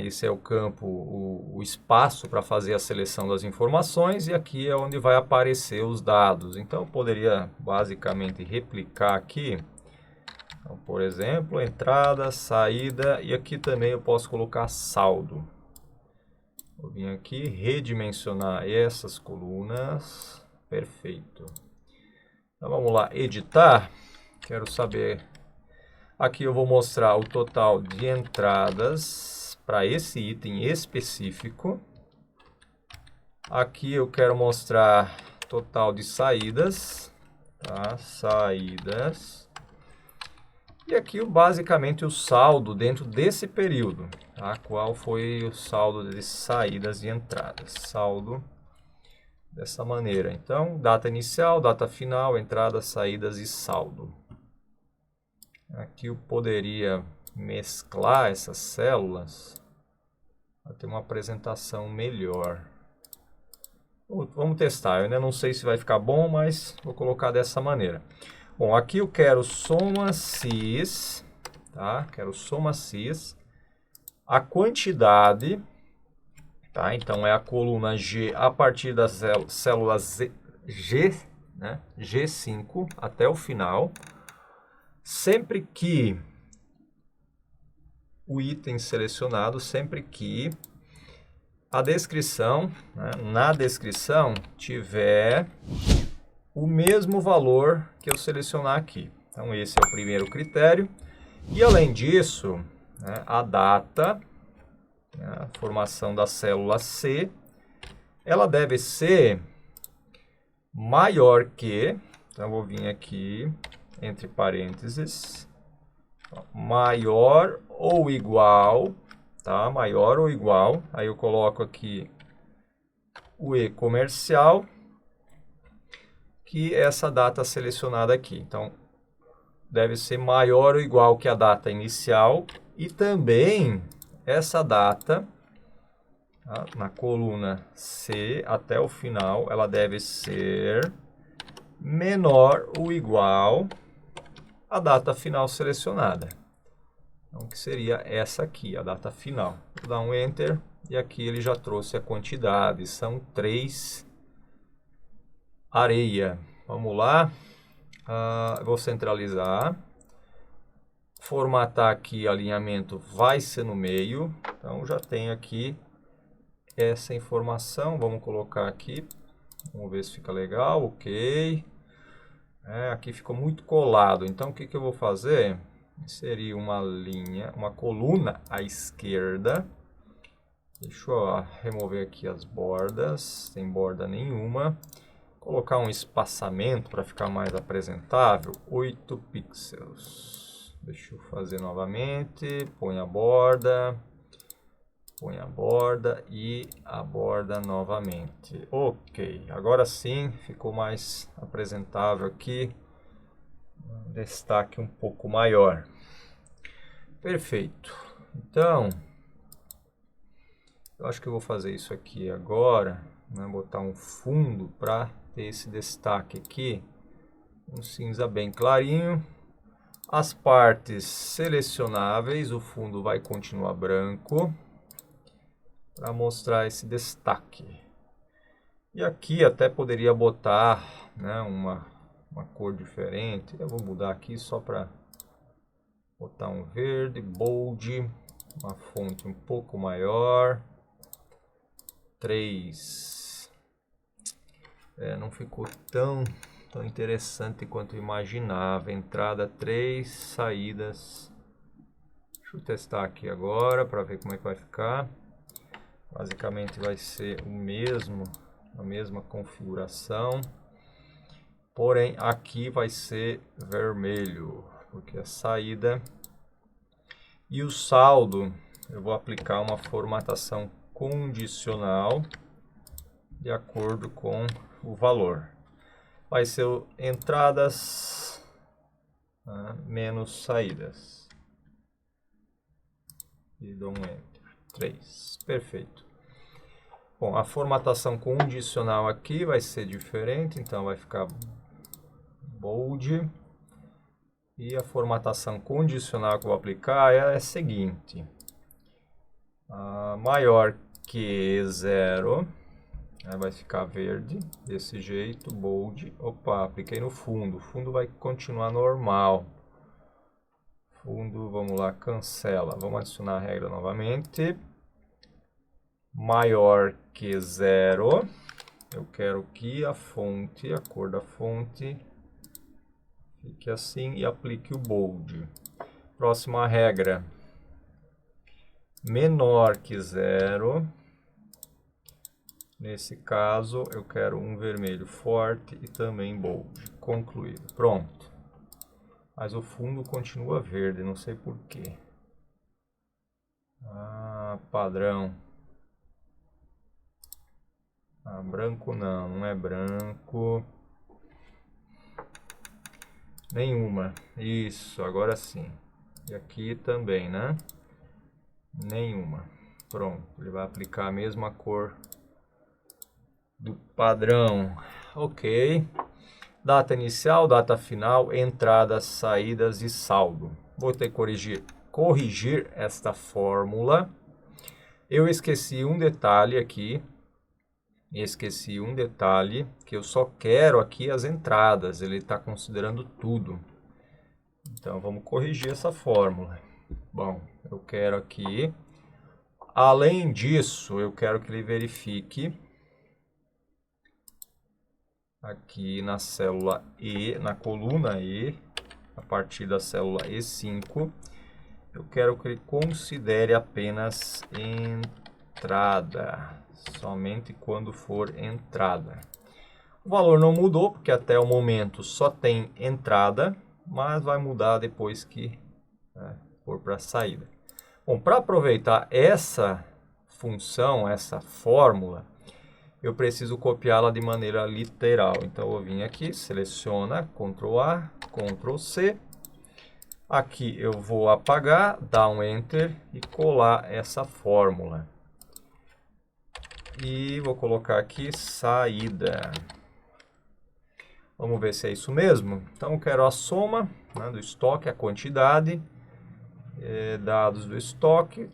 Esse é o campo, o espaço para fazer a seleção das informações, e aqui é onde vai aparecer os dados. Então, eu poderia basicamente replicar aqui. Então, por exemplo, entrada, saída, e aqui também eu posso colocar saldo. Vou vir aqui, redimensionar essas colunas. Perfeito. Então, vamos lá, editar. Quero saber. Aqui eu vou mostrar o total de entradas para esse item específico. Aqui eu quero mostrar total de saídas, tá? Saídas. E aqui basicamente o saldo dentro desse período, tá? Qual foi o saldo de saídas e entradas? Saldo dessa maneira. Então, data inicial, data final, entradas, saídas e saldo. Aqui eu poderia mesclar essas células para ter uma apresentação melhor. Vamos testar. Eu ainda não sei se vai ficar bom, mas vou colocar dessa maneira. Bom, aqui eu quero soma cis, tá? Quero soma cis. A quantidade, tá? Então é a coluna G a partir das células G, né? G5 até o final. Sempre que o item selecionado, sempre que a descrição, né, na descrição tiver o mesmo valor que eu selecionar aqui. Então esse é o primeiro critério. E além disso, né, a data, né, a formação da célula C, ela deve ser maior que, então eu vou vir aqui entre parênteses, maior ou igual, tá? Maior ou igual. Aí eu coloco aqui o E comercial, que é essa data selecionada aqui. Então, deve ser maior ou igual que a data inicial. E também essa data, tá? Na coluna C até o final, ela deve ser menor ou igual a data final selecionada. Então, que seria essa aqui, a data final. Vou dar um Enter e aqui ele já trouxe a quantidade. São 3 areia. Vamos lá. Vou centralizar. Formatar aqui, alinhamento vai ser no meio. Então, já tenho aqui essa informação. Vamos colocar aqui. Vamos ver se fica legal. Ok. Aqui ficou muito colado, então o que eu vou fazer? Inserir uma linha, uma coluna à esquerda. Deixa eu remover aqui as bordas, sem borda nenhuma. Colocar um espaçamento para ficar mais apresentável, 8 pixels. Deixa eu fazer novamente, põe a borda e a borda novamente. Ok, agora sim ficou mais apresentável aqui, um destaque um pouco maior. Perfeito. Então, eu acho que eu vou fazer isso aqui agora, né? Botar um fundo para ter esse destaque aqui, um cinza bem clarinho. As partes selecionáveis, o fundo vai continuar branco, para mostrar esse destaque. E aqui até poderia botar, né, uma cor diferente. Eu vou mudar aqui só para botar um verde, bold, uma fonte um pouco maior. 3. Não ficou tão interessante quanto eu imaginava. Entrada 3, saídas. Deixa eu testar aqui agora para ver como é que vai ficar. Basicamente vai ser o mesmo, a mesma configuração, porém aqui vai ser vermelho, porque a saída e o saldo eu vou aplicar uma formatação condicional de acordo com o valor. Vai ser entradas, menos saídas. E dou um Enter. 3. Perfeito. Bom, a formatação condicional aqui vai ser diferente, então vai ficar bold. E a formatação condicional que eu vou aplicar é a seguinte. Maior que 0, vai ficar verde, desse jeito, bold. Opa, apliquei no fundo, o fundo vai continuar normal. Fundo, vamos lá, cancela. Vamos adicionar a regra novamente. Maior que 0, eu quero que a fonte, a cor da fonte, fique assim e aplique o bold. Próxima regra. Menor que 0. Nesse caso, eu quero um vermelho forte e também bold. Concluído. Pronto. Mas o fundo continua verde, não sei por quê. Padrão. Branco não é branco. Nenhuma. Isso, agora sim. E aqui também, né? Nenhuma. Pronto, ele vai aplicar a mesma cor do padrão. Ok. Data inicial, data final, entradas, saídas e saldo. Vou ter que corrigir esta fórmula. Eu esqueci um detalhe aqui. Esqueci um detalhe, que eu só quero aqui as entradas. Ele está considerando tudo. Então, vamos corrigir essa fórmula. Bom, eu quero aqui... Além disso, eu quero que ele verifique aqui na célula E, na coluna E, a partir da célula E5, eu quero que ele considere apenas entrada, somente quando for entrada. O valor não mudou, porque até o momento só tem entrada, mas vai mudar depois que for para a saída. Bom, para aproveitar essa função, essa fórmula, eu preciso copiá-la de maneira literal. Então, eu vou vir aqui, seleciona, Ctrl A, Ctrl C. Aqui eu vou apagar, dar um Enter e colar essa fórmula. E vou colocar aqui saída. Vamos ver se é isso mesmo. Então, eu quero a soma, né, do estoque, a quantidade. Dados do estoque,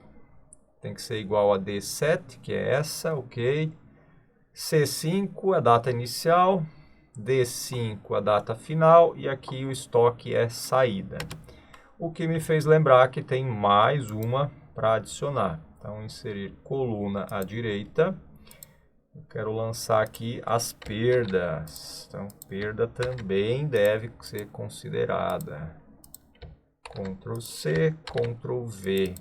tem que ser igual a D7, que é essa, ok. C5, a data inicial, D5, a data final, e aqui o estoque é saída. O que me fez lembrar que tem mais uma para adicionar. Então, inserir coluna à direita. Eu quero lançar aqui as perdas. Então, perda também deve ser considerada. Ctrl C, Ctrl V.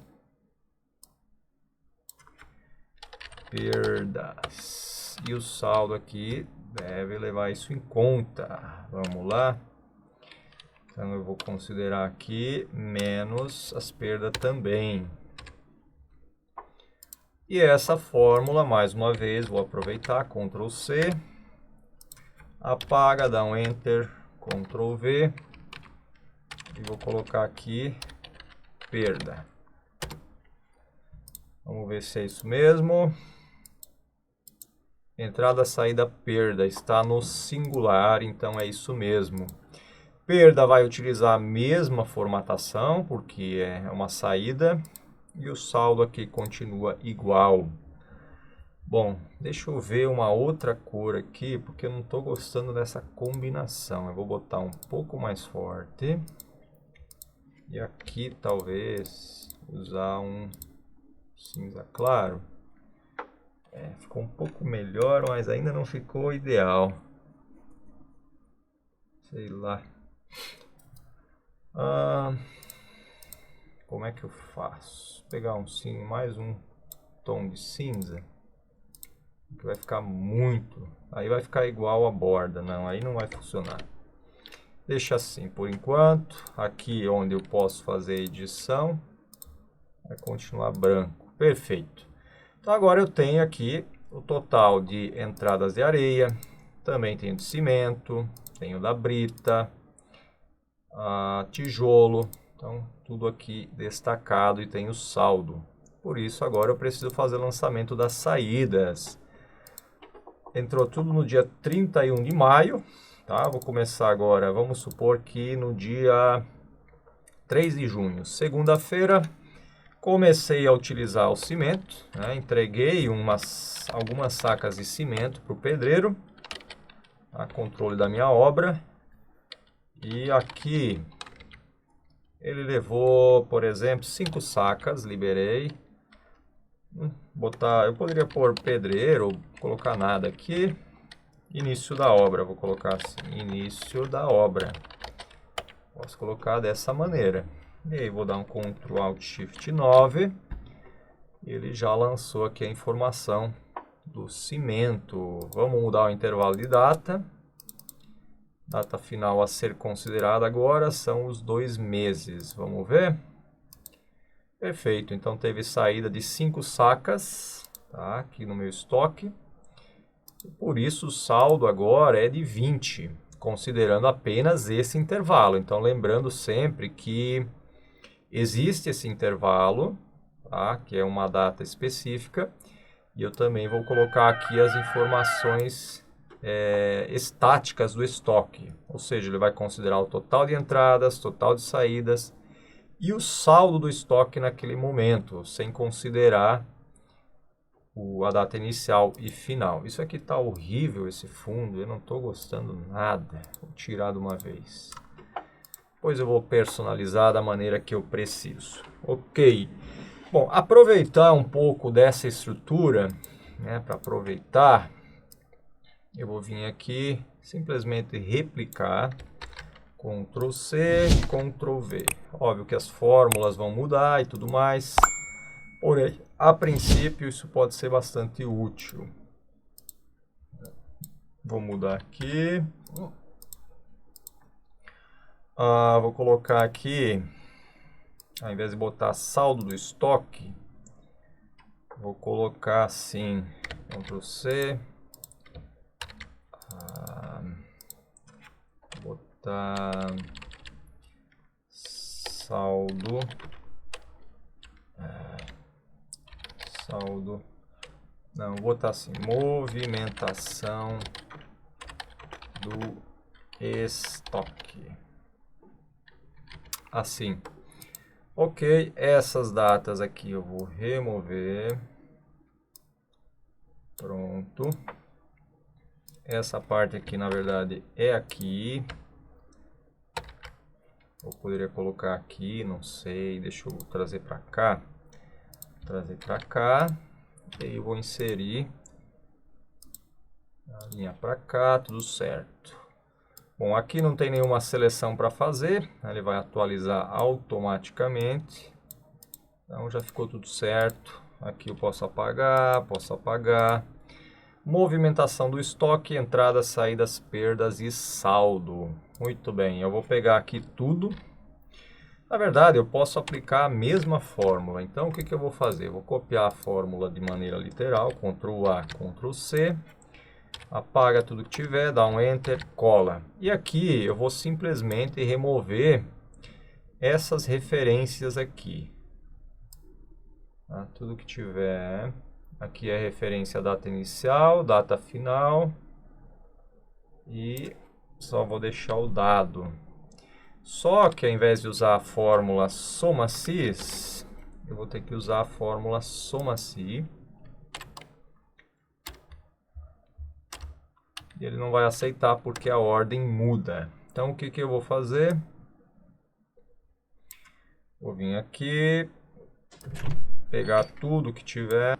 Perdas. E o saldo aqui deve levar isso em conta. Vamos lá. Então, eu vou considerar aqui menos as perdas também. E essa fórmula, mais uma vez, vou aproveitar. Ctrl C. Apaga, dá um Enter. Ctrl V. E vou colocar aqui perda. Vamos ver se é isso mesmo. Entrada, saída, perda. Está no singular, então é isso mesmo. Perda vai utilizar a mesma formatação, porque é uma saída. E o saldo aqui continua igual. Bom, deixa eu ver uma outra cor aqui, porque eu não estou gostando dessa combinação. Eu vou botar um pouco mais forte. E aqui talvez usar um cinza claro. Ficou um pouco melhor, mas ainda não ficou ideal. Sei lá. Como é que eu faço? Vou pegar mais um tom de cinza. Que vai ficar muito. Aí vai ficar igual a borda. Não, aí não vai funcionar. Deixa assim por enquanto. Aqui onde eu posso fazer edição, vai continuar branco. Perfeito. Então agora eu tenho aqui o total de entradas de areia. Também tenho de cimento. Tenho da brita. Tijolo. Então tudo aqui destacado e tenho saldo. Por isso agora eu preciso fazer o lançamento das saídas. Entrou tudo no dia 31 de maio. tá? Vou começar agora, vamos supor que no dia 3 de junho, segunda-feira, comecei a utilizar o cimento, né? Entreguei algumas sacas de cimento para o pedreiro, a controle da minha obra. E aqui ele levou, por exemplo, 5 sacas, liberei. Eu poderia pôr pedreiro ou colocar nada aqui. Início da obra, vou colocar assim, início da obra. Posso colocar dessa maneira. E aí vou dar um Ctrl Alt Shift 9. Ele já lançou aqui a informação do cimento. Vamos mudar o intervalo de data. Data final a ser considerada agora são os 2 meses. Vamos ver? Perfeito. Então teve saída de 5 sacas, tá? Aqui no meu estoque. Por isso o saldo agora é de 20, considerando apenas esse intervalo. Então lembrando sempre que existe esse intervalo, tá? Que é uma data específica. E eu também vou colocar aqui as informações estáticas do estoque. Ou seja, ele vai considerar o total de entradas, total de saídas e o saldo do estoque naquele momento, sem considerar a data inicial e final. Isso aqui está horrível, esse fundo, eu não estou gostando nada. Vou tirar de uma vez. Depois eu vou personalizar da maneira que eu preciso. Ok. Bom, aproveitar um pouco dessa estrutura, né, para aproveitar, eu vou vir aqui, simplesmente replicar, Ctrl C, Ctrl V. Óbvio que as fórmulas vão mudar e tudo mais, porém, a princípio, isso pode ser bastante útil. Vou mudar aqui. Vou colocar aqui, ao invés de botar saldo do estoque, vou colocar assim, Ctrl C, botar saldo, não, vou botar assim, movimentação do estoque, assim. Ok, essas datas aqui eu vou remover. Pronto. Essa parte aqui, na verdade, é aqui. Eu poderia colocar aqui, não sei. Deixa eu trazer para cá. Trazer para cá. E aí eu vou inserir a linha para cá, tudo certo. Bom, aqui não tem nenhuma seleção para fazer, ele vai atualizar automaticamente. Então já ficou tudo certo. Aqui eu posso apagar, Movimentação do estoque, entradas, saídas, perdas e saldo. Muito bem, eu vou pegar aqui tudo. Na verdade, eu posso aplicar a mesma fórmula. Então, o que eu vou fazer? Eu vou copiar a fórmula de maneira literal, Ctrl A, Ctrl C. Apaga tudo que tiver, dá um Enter, cola. E aqui eu vou simplesmente remover essas referências aqui. Tá? Tudo que tiver. Aqui é referência à data inicial, data final. E só vou deixar o dado. Só que ao invés de usar a fórmula soma-sis, eu vou ter que usar a fórmula soma-si. E ele não vai aceitar porque a ordem muda. Então o que eu vou fazer? Vou vir aqui, pegar tudo que tiver.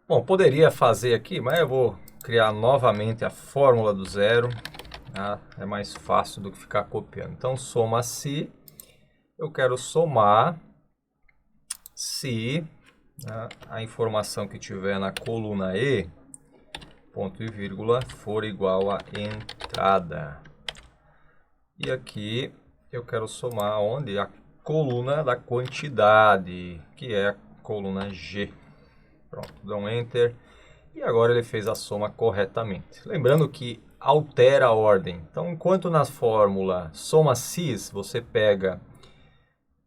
Bom, poderia fazer aqui, mas eu vou criar novamente a fórmula do zero. Tá? É mais fácil do que ficar copiando. Então soma-se, eu quero somar se, né, a informação que tiver na coluna E, ponto e vírgula, for igual a entrada. E aqui eu quero somar onde? A coluna da quantidade, que é a coluna G. Pronto, dá um Enter. E agora ele fez a soma corretamente. Lembrando que altera a ordem. Então, enquanto na fórmula soma-sis, você pega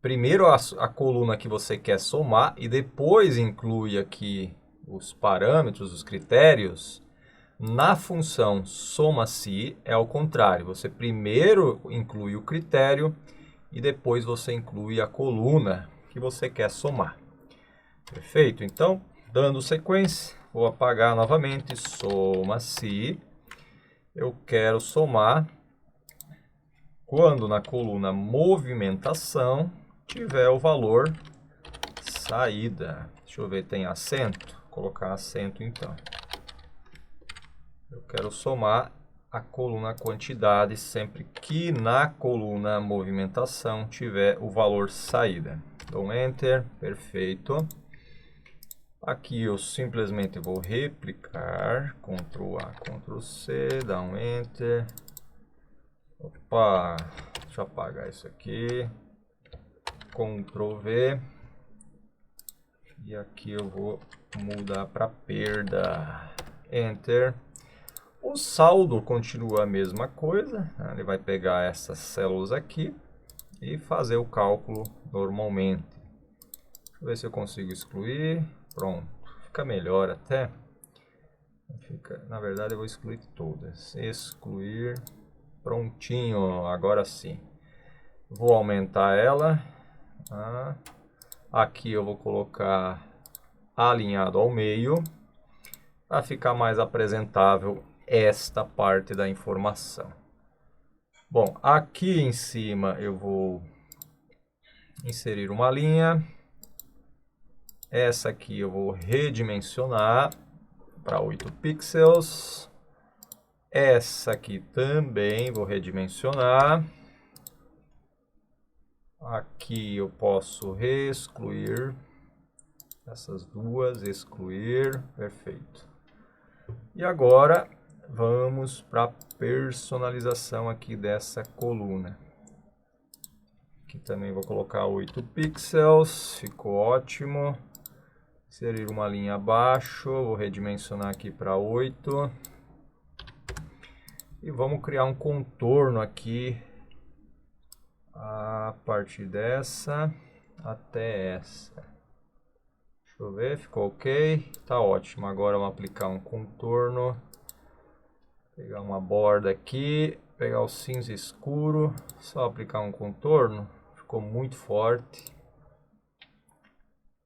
primeiro a coluna que você quer somar e depois inclui aqui os parâmetros, os critérios. Na função soma-se é ao contrário. Você primeiro inclui o critério e depois você inclui a coluna que você quer somar. Perfeito? Então, dando sequência, vou apagar novamente. Soma-se. Eu quero somar quando na coluna movimentação tiver o valor saída. Deixa eu ver, tem acento? Vou colocar acento então. Eu quero somar a coluna quantidade sempre que na coluna movimentação tiver o valor saída. Dou Enter, perfeito. Aqui eu simplesmente vou replicar, Ctrl A, Ctrl C, dá um Enter. Opa, deixa eu apagar isso aqui. Ctrl V. E aqui eu vou mudar para perda. Enter. O saldo continua a mesma coisa. Ele vai pegar essas células aqui e fazer o cálculo normalmente. Deixa eu ver se eu consigo excluir. Pronto. Fica melhor até. Na verdade eu vou excluir todas. Excluir. Prontinho. Agora sim. Vou aumentar ela. Aqui eu vou colocar alinhado ao meio, para ficar mais apresentável esta parte da informação. Bom, aqui em cima eu vou inserir uma linha. Essa aqui eu vou redimensionar para 8 pixels. Essa aqui também vou redimensionar. Aqui eu posso reexcluir essas duas, excluir, perfeito. E agora vamos para a personalização aqui dessa coluna. Aqui também vou colocar 8 pixels, ficou ótimo. Inserir uma linha abaixo, vou redimensionar aqui para 8. E vamos criar um contorno aqui a partir dessa até essa. Deixa eu ver, ficou ok, tá ótimo. Agora vamos aplicar um contorno, pegar uma borda aqui, pegar o cinza escuro, só aplicar um contorno, ficou muito forte.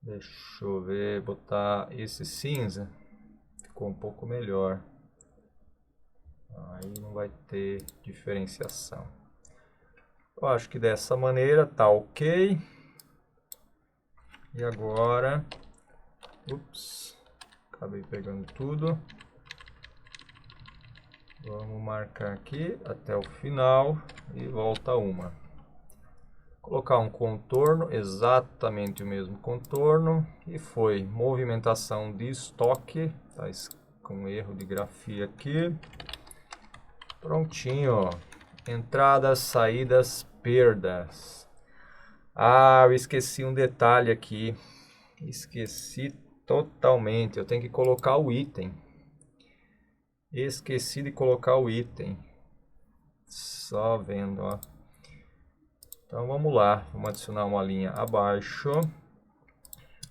Deixa eu ver, botar esse cinza, ficou um pouco melhor. Aí não vai ter diferenciação. Eu acho que dessa maneira tá ok. E agora, acabei pegando tudo. Vamos marcar aqui até o final e volta uma. Colocar um contorno, exatamente o mesmo contorno. E foi movimentação de estoque, tá com erro de grafia aqui. Prontinho. Entradas, saídas, perdas. Ah, eu esqueci um detalhe aqui. Esqueci totalmente. Eu tenho que colocar o item. Esqueci de colocar o item. Só vendo, ó. Então vamos lá. Vamos adicionar uma linha abaixo.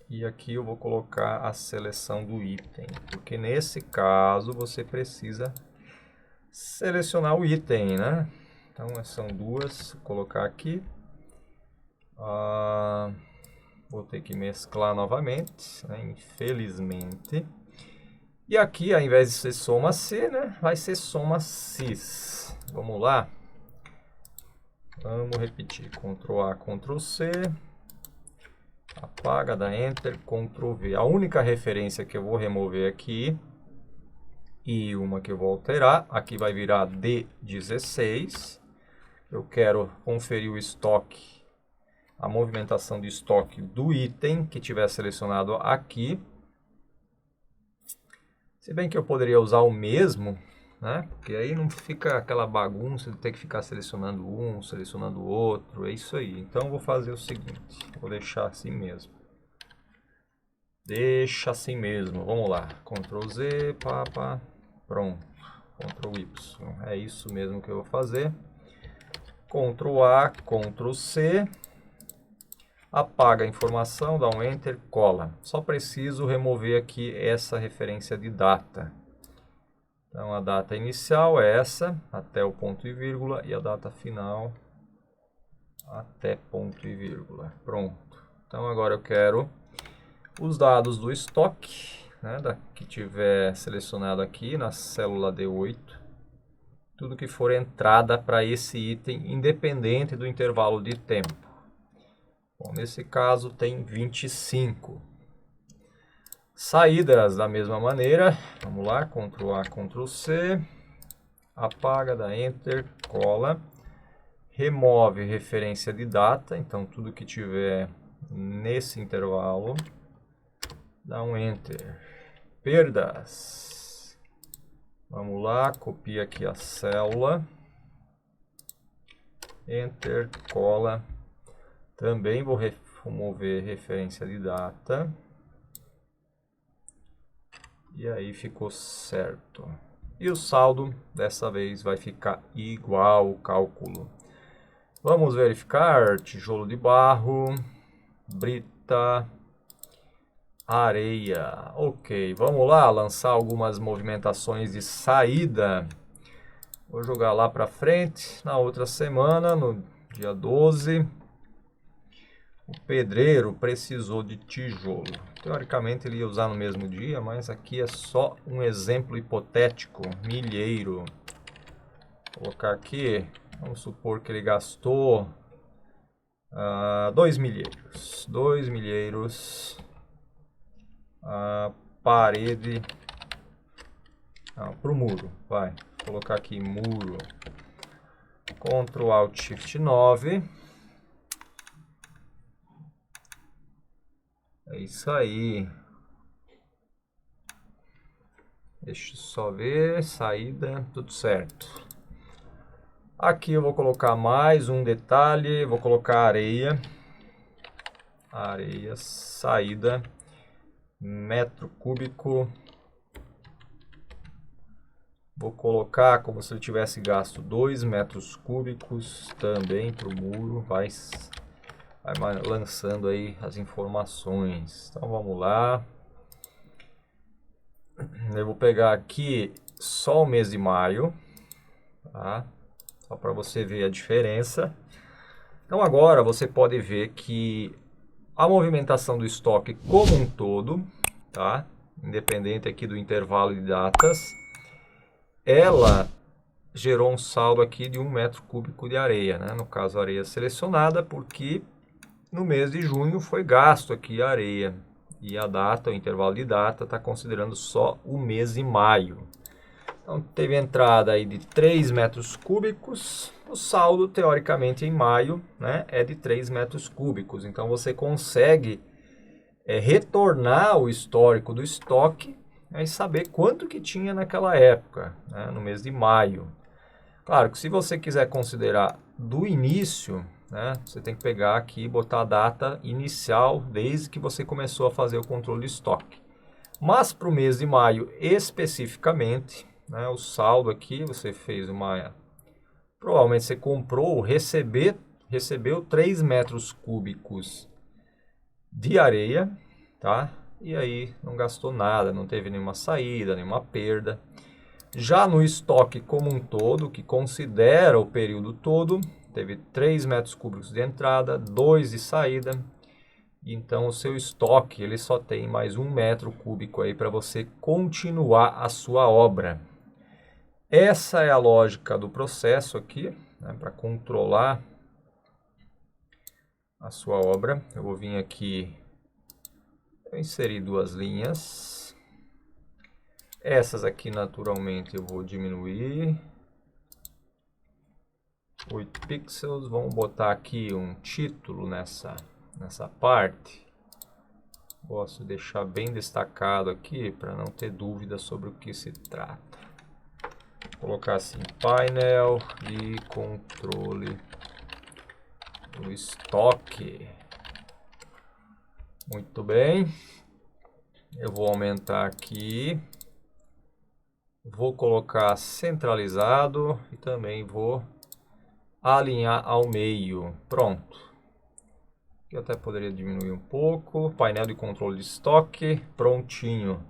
E aqui eu vou colocar a seleção do item. Porque nesse caso você precisa selecionar o item, né? Então são duas. Vou colocar aqui. Vou ter que mesclar novamente, né? Infelizmente. E aqui, ao invés de ser soma-se, né? Vai ser soma-cis. Vamos lá. Vamos repetir. Ctrl A, Ctrl C. Apaga, dá Enter, Ctrl V. A única referência que eu vou remover aqui e uma que eu vou alterar, aqui vai virar D16. Eu quero conferir o estoque, a movimentação de estoque do item que tiver selecionado aqui. Se bem que eu poderia usar o mesmo, né? Porque aí não fica aquela bagunça de ter que ficar selecionando um, selecionando o outro. É isso aí. Então eu vou fazer o seguinte, vou deixar assim mesmo. Deixa assim mesmo. Vamos lá. Ctrl Z, pá. Pronto. Ctrl Y. É isso mesmo que eu vou fazer. Ctrl A, Ctrl C. Apaga a informação, dá um Enter, cola. Só preciso remover aqui essa referência de data. Então a data inicial é essa, até o ponto e vírgula, e a data final até ponto e vírgula. Pronto. Então agora eu quero os dados do estoque, né, que tiver selecionado aqui na célula D8. Tudo que for entrada para esse item, independente do intervalo de tempo. Bom, nesse caso tem 25. Saídas da mesma maneira. Vamos lá, Ctrl A, Ctrl C. Apaga, dá Enter, cola. Remove referência de data. Então, tudo que tiver nesse intervalo, dá um Enter. Perdas. Vamos lá, copia aqui a célula. Enter, cola. Também vou remover referência de data. E aí ficou certo. E o saldo, dessa vez, vai ficar igual o cálculo. Vamos verificar. Tijolo de barro, brita, areia. Ok, vamos lá lançar algumas movimentações de saída. Vou jogar lá para frente. Na outra semana, no dia 12, o pedreiro precisou de tijolo. Teoricamente ele ia usar no mesmo dia, mas aqui é só um exemplo hipotético. Milheiro. Vou colocar aqui, vamos supor que ele gastou 2 milheiros. 2 milheiros. Parede. Para o muro, vai. Vou colocar aqui muro. Ctrl Alt Shift 9. É isso aí. Deixa eu só ver. Saída, tudo certo. Aqui eu vou colocar mais um detalhe. Vou colocar areia. Areia, saída. Metro cúbico. Vou colocar como se ele tivesse gasto 2 metros cúbicos também para o muro. Vai lançando aí as informações. Então vamos lá. Eu vou pegar aqui só o mês de maio, tá? Só para você ver a diferença. Então agora você pode ver que a movimentação do estoque como um todo, tá? Independente aqui do intervalo de datas, ela gerou um saldo aqui de 1 metro cúbico de areia, né? No caso, areia selecionada, porque no mês de junho foi gasto aqui a areia. E a data, o intervalo de data, está considerando só o mês de maio. Então, teve entrada aí de 3 metros cúbicos. O saldo, teoricamente, em maio, né, é de 3 metros cúbicos. Então, você consegue retornar o histórico do estoque, né, e saber quanto que tinha naquela época, né, no mês de maio. Claro que se você quiser considerar do início, né, você tem que pegar aqui e botar a data inicial desde que você começou a fazer o controle de estoque. Mas para o mês de maio especificamente, né, o saldo aqui, você fez uma... Provavelmente você comprou ou recebeu 3 metros cúbicos de areia, tá? E aí não gastou nada, não teve nenhuma saída, nenhuma perda. Já no estoque como um todo, que considera o período todo, teve 3 metros cúbicos de entrada, 2 de saída. Então o seu estoque ele só tem mais 1 metro cúbico aí para você continuar a sua obra. Essa é a lógica do processo aqui, né, para controlar a sua obra. Eu vou vir aqui, eu inseri 2 linhas. Essas aqui, naturalmente, eu vou diminuir 8 pixels. Vamos botar aqui um título nessa parte. Gosto de deixar bem destacado aqui para não ter dúvida sobre o que se trata. Vou colocar assim, painel e controle do estoque. Muito bem. Eu vou aumentar aqui. Vou colocar centralizado e também vou alinhar ao meio. Pronto. Eu até poderia diminuir um pouco. Painel de controle de estoque, prontinho.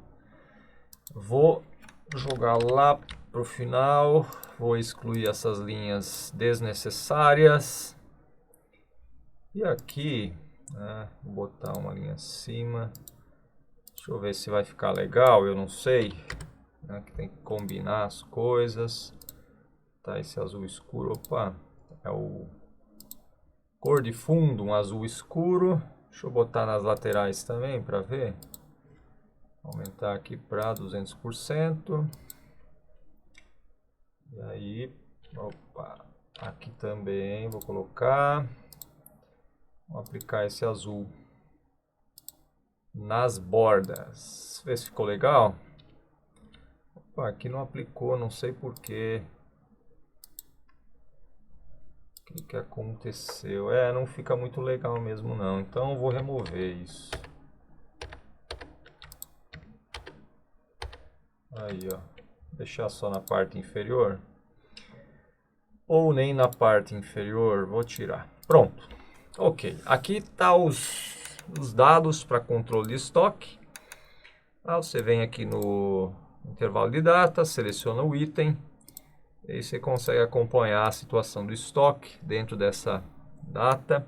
Vou jogar lá pro final. Vou excluir essas linhas desnecessárias. E aqui, né, vou botar uma linha acima. Deixa eu ver se vai ficar legal, eu não sei. Aqui tem que combinar as coisas. Tá, esse azul escuro, opa, é o cor de fundo, um azul escuro. Deixa eu botar nas laterais também para ver. Aumentar aqui para 200%. E aí, opa, aqui também vou colocar. Vou aplicar esse azul nas bordas. Vê se ficou legal. Opa, aqui não aplicou, não sei porquê. O que aconteceu? Não fica muito legal mesmo não. Então eu vou remover isso. Aí, ó. Deixar só na parte inferior. Ou nem na parte inferior. Vou tirar. Pronto. Ok. Aqui tá os dados para controle de estoque. Você vem aqui no intervalo de data, seleciona o item. E aí você consegue acompanhar a situação do estoque dentro dessa data.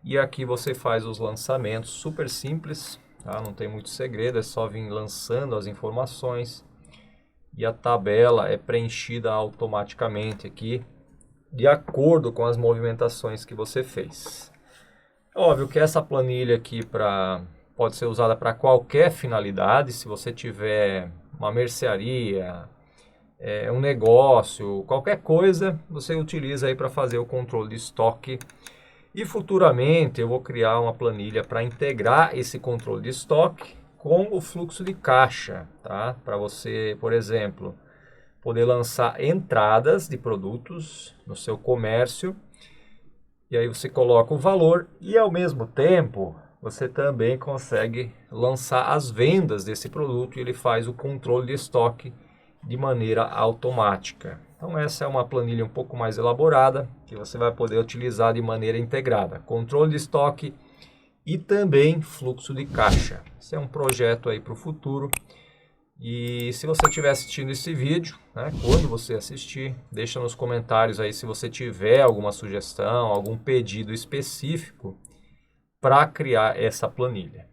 E aqui você faz os lançamentos, super simples, tá? Não tem muito segredo, é só vir lançando as informações. E a tabela é preenchida automaticamente aqui, de acordo com as movimentações que você fez. Óbvio que essa planilha aqui pode ser usada para qualquer finalidade. Se você tiver uma mercearia, um negócio, qualquer coisa, você utiliza aí para fazer o controle de estoque. E futuramente eu vou criar uma planilha para integrar esse controle de estoque com o fluxo de caixa, tá? Para você, por exemplo, poder lançar entradas de produtos no seu comércio. E aí você coloca o valor e ao mesmo tempo você também consegue lançar as vendas desse produto e ele faz o controle de estoque de maneira automática. Então essa é uma planilha um pouco mais elaborada que você vai poder utilizar de maneira integrada. Controle de estoque e também fluxo de caixa. Esse é um projeto aí para o futuro. E se você estiver assistindo esse vídeo, né, quando você assistir, deixa nos comentários aí se você tiver alguma sugestão, algum pedido específico para criar essa planilha.